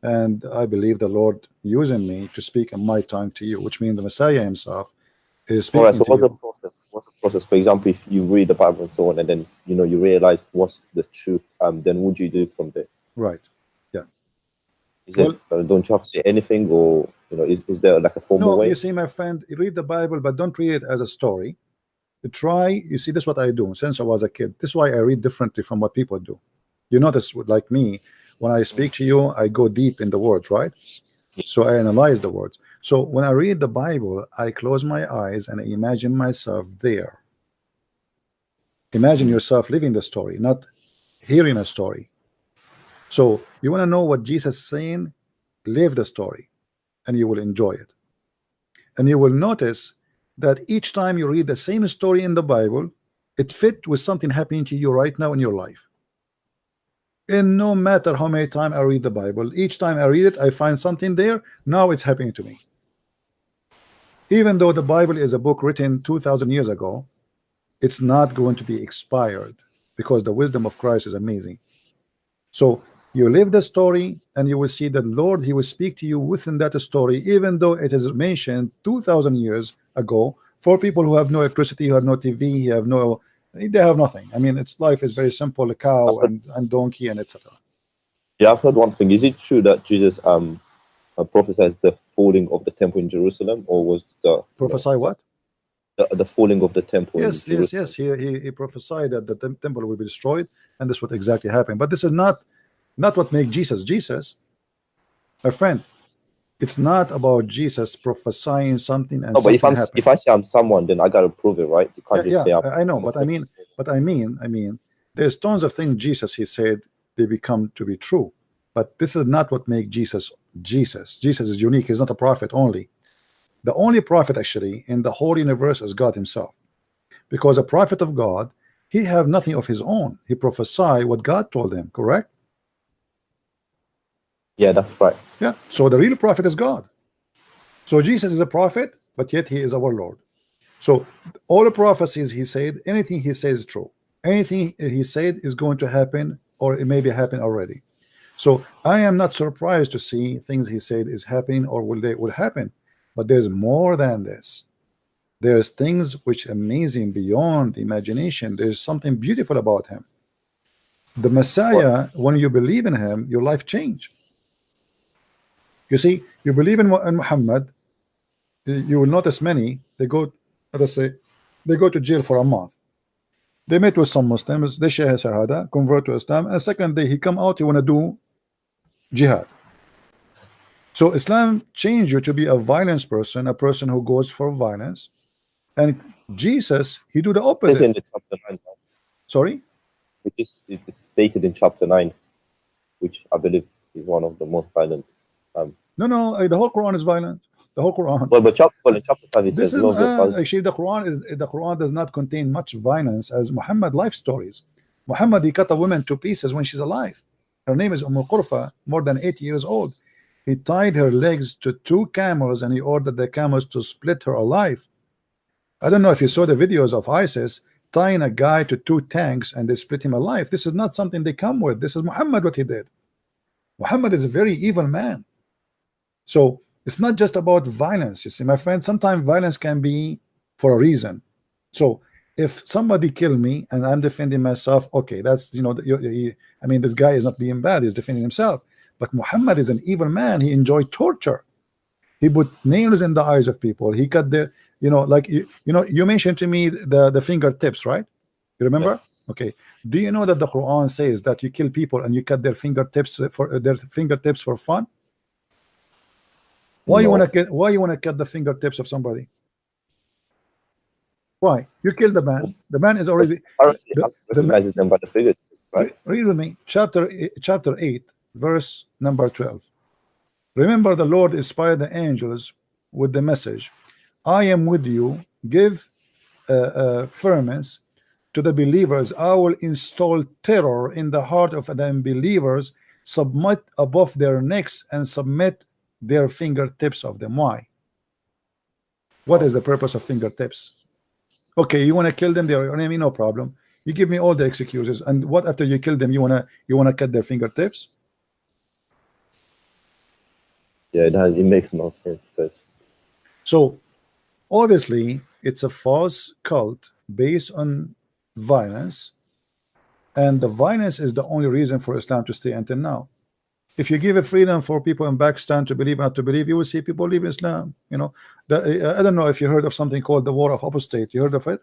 and I believe the Lord using me to speak in my tongue to you, which means the Messiah Himself is All right. speaking So to what's the you. process? what's the process? For example, if you read the Bible and so on, and then you realize what's the truth, then what do you do from there? Right. Yeah. Is it Well, don't you have to say anything, or is there like a formal no, you way? see, my friend, you read the Bible, but don't read it as a story. You try, you see, this is what I do since I was a kid. This is why I read differently from what people do. You notice, like me, when I speak to you, I go deep in the words, right? So I analyze the words. So when I read the Bible, I close my eyes and I imagine myself there. Imagine Mm. yourself living the story, not hearing a story. So you want to know what Jesus is saying? Live the story, and you will enjoy it. And you will notice that each time you read the same story in the Bible, it fit with something happening to you right now in your life. And no matter how many times I read the Bible, each time I read it, I find something there. Now it's happening to me. Even though the Bible is a book written 2,000 years ago, it's not going to be expired because the wisdom of Christ is amazing. So you live the story, and you will see that Lord, He will speak to you within that story, even though it is mentioned 2,000 years ago. For people who have no electricity, who have no TV, they have nothing. I mean, its life is very simple: a I've cow heard, and donkey and etc. yeah, I've heard one thing. Is it true that Jesus prophesied the falling of the temple in Jerusalem, or was Prophesy what? the falling of the temple in Yes, yes, Jerusalem? yes. He prophesied that the temple will be destroyed, and this is what exactly happened. But this is not what make Jesus Jesus, my friend. It's not about Jesus prophesying something and No, but something if happened. I say I'm someone, then I gotta prove it, right? You can't Yeah, just yeah, say I know, I'm a but I prophet. mean, there's tons of things Jesus he said they become to be true, but this is not what make Jesus Jesus. Jesus is unique. He's not a prophet only. The only prophet actually in the whole universe is God Himself, because a prophet of God, he have nothing of his own. He prophesy what God told him. Correct? Yeah, that's right. Yeah. So the real prophet is God. So Jesus is a prophet, but yet He is our Lord. So all the prophecies He said, anything He said is true. Anything He said is going to happen, or it maybe happened already. So I am not surprised to see things He said is happening or will happen. But there's more than this. There's things which amazing beyond imagination. There's something beautiful about Him. The What? Messiah, when you believe in Him, your life change. You see, you believe in Muhammad, you will notice many, they go, let us say, they go to jail for a month. They met with some Muslims, they share Shahada, convert to Islam, and second day he come out, he want to do jihad. So Islam changed you to be a violence person, a person who goes for violence. And Jesus, he do the It is opposite. in the chapter 9. Sorry? It's stated in chapter 9, which I believe is one of the most violent. Um, No, no, the whole Quran is violent. The whole Quran. well, in chapter 5 it This says, is love your husband. actually the Quran does not contain much violence as Muhammad life stories. Muhammad, he cut a woman to pieces when she's alive. Her name is Qurfa, more than 8 years old. He tied her legs to 2 camels and he ordered the camels to split her alive. I don't know if you saw the videos of ISIS tying a guy to 2 tanks and they split him alive. This is not something they come with. This is Muhammad what he did. Muhammad is a very evil man. So it's not just about violence. You see, my friend, sometimes violence can be for a reason. So if somebody kill me and I'm defending myself, okay, that's I mean, this guy is not being bad, he's defending himself. But Muhammad is an evil man. He enjoyed torture. He put nails in the eyes of people. He cut the, like you mentioned to me the fingertips, right? You Yeah. remember? Okay. Do you know that the Quran says that you kill people and you cut their fingertips for fun? No. Why you wanna cut the fingertips of somebody? Why? You kill the man. The man is Because already apparently the Allah recognizes them by the figures, right? read with me. Chapter 8, verse number 12. Remember, the Lord inspired the angels with the message, I am with you. Give firmness to the believers. I will install terror in the heart of the unbelievers. Submit above their necks and submit their fingertips of them. Why? What Oh. is the purpose of fingertips? Okay, you want to kill them, they're your enemy, no problem. You give me all the excuses, and what after you kill them, you wanna cut their fingertips? Yeah, it makes no sense because So Obviously, it's a false cult based on violence, and the violence is the only reason for Islam to stay until now. If you give a freedom for people in Pakistan to believe or not to believe, you will see people leave Islam. You know, I don't know if you heard of something called the war of apostate. You heard of it?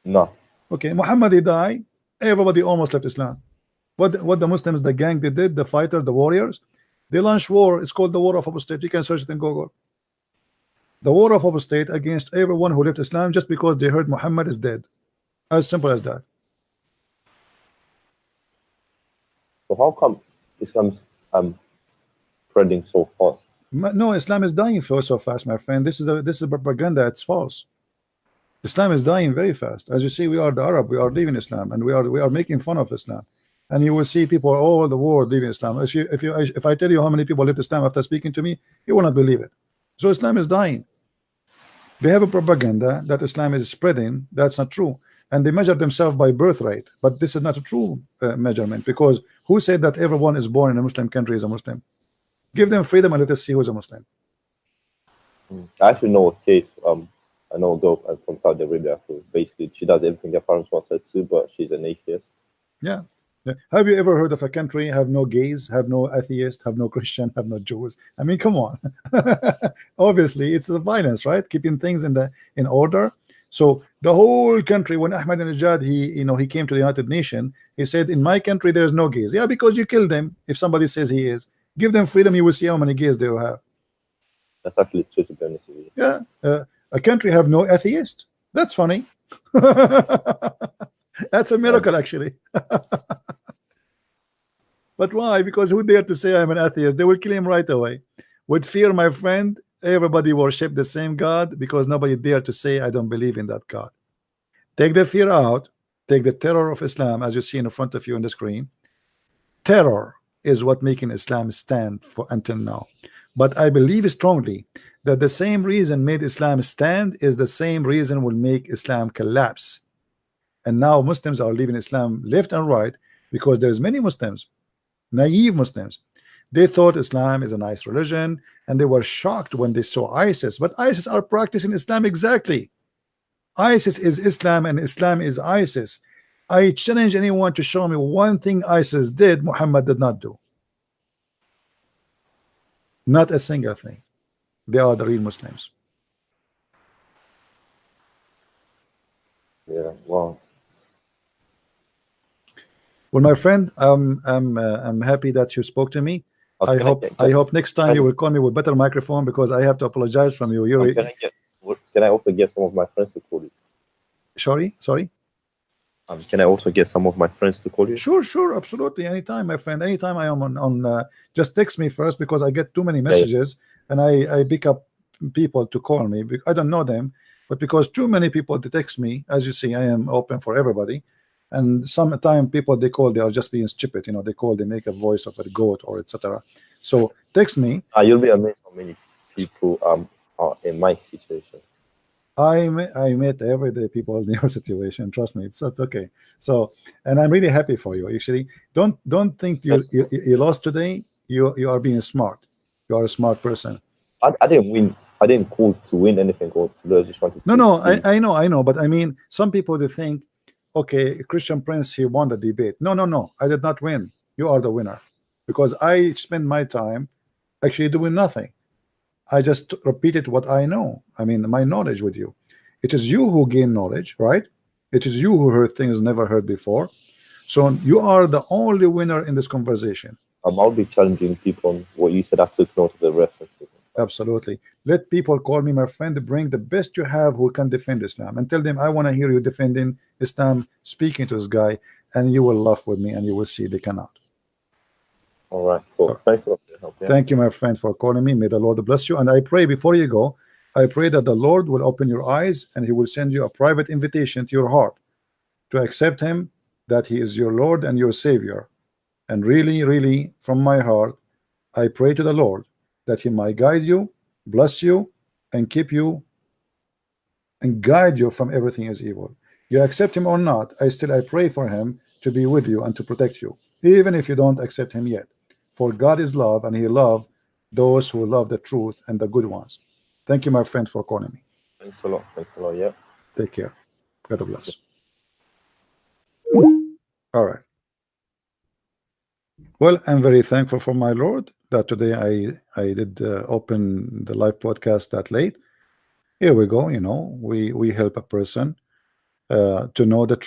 No. Okay, Muhammad he died. Everybody almost left Islam. What the Muslims, the gang, they did, the fighter, the warriors, they launched war. It's called the war of apostate. You can search it in Google. The war of apostate against everyone who left Islam just because they heard Muhammad is dead. As simple as that. So how come Islam's spreading so fast? No, Islam is dying so fast, my friend. This is propaganda. It's false. Islam is dying very fast. As you see, we are the Arab. We are leaving Islam, and we are making fun of Islam. And you will see people all over the world leaving Islam. If I tell you how many people left Islam after speaking to me, you will not believe it. So Islam is dying. They have a propaganda that Islam is spreading. That's not true. And they measure themselves by birth rate. But this is not a true measurement, because who said that everyone is born in a Muslim country is a Muslim? Give them freedom and let us see who's a Muslim. I actually know a case. I know a girl from Saudi Arabia who basically she does everything her parents want her to, but she's an atheist. Yeah. Have you ever heard of a country have no gays, have no atheists, have no Christian, have no Jews? I mean, come on. Obviously, it's the violence, right? Keeping things in order. So the whole country, when Ahmadinejad he came to the United Nations, he said, in my country there's no gays. Yeah, because you killed them. If somebody says he is, give them freedom, you will see how many gays they will have. That's actually true, to be honest with you. Yeah, a country have no atheist. That's funny. That's a miracle, actually. But why? Because who dare to say I'm an atheist? They will kill him right away. With fear, my friend, everybody worship the same God, because nobody dare to say I don't believe in that God. Take the fear out. Take the terror of Islam, as you see in front of you on the screen. Terror is what making Islam stand for until now. But I believe strongly that the same reason made Islam stand is the same reason will make Islam collapse. And now Muslims are leaving Islam left and right, because there's many Muslims, naive Muslims. They thought Islam is a nice religion, and they were shocked when they saw ISIS. But ISIS are practicing Islam exactly. ISIS is Islam, and Islam is ISIS. I challenge anyone to show me one thing ISIS did Muhammad did not do. Not a single thing. They are the real Muslims. Yeah, wow. Well, my friend, I'm happy that you spoke to me. I hope next time you will call me with better microphone, because I have to apologize from you. Can I also get some of my friends to call you? Sorry. Can I also get some of my friends to call you? Sure, absolutely. Anytime, my friend. Anytime I am on just text me first, because I get too many messages, and I pick up people to call me. I don't know them, but because too many people to text me, as you see, I am open for everybody. And sometimes people they call, they are just being stupid. They call, they make a voice of a goat or etc. So text me. You'll be amazed how many people are in my situation. I met everyday people in your situation. Trust me, it's okay. So, and I'm really happy for you. Actually, don't think you lost today. You are being smart. You are a smart person. I didn't win. I didn't call to win anything or to lose. Just wanted to. No. I know. But I mean, some people they think, okay, Christian Prince, he won the debate. No. I did not win. You are the winner, because I spend my time actually doing nothing. I just repeated what I know. I mean, my knowledge with you. It is you who gain knowledge, right? It is you who heard things never heard before. So you are the only winner in this conversation. I'll be challenging people on what you said. I took note of the references. Absolutely. Let people call me my friend. Bring the best you have who can defend Islam, and tell them I want to hear you defending Islam, speaking to this guy, and you will laugh with me, and you will see they cannot. All right, cool. Thanks a lot for your help. Yeah? Thank you, my friend, for calling me. May the Lord bless you. And I pray before you go, I pray that the Lord will open your eyes, and he will send you a private invitation to your heart to accept him, that he is your Lord and your Savior. And really, from my heart, I pray to the Lord that he might guide you, bless you, and keep you, and guide you from everything is evil. You accept him or not, I pray for him to be with you and to protect you, even if you don't accept him yet. For God is love, and he loves those who love the truth and the good ones. Thank you, my friend, for calling me. Thanks a lot. Thanks a lot. Yeah. Take care. God bless. All right. Well, I'm very thankful for my Lord that today I did open the live podcast that late. Here we go. We help a person to know the truth.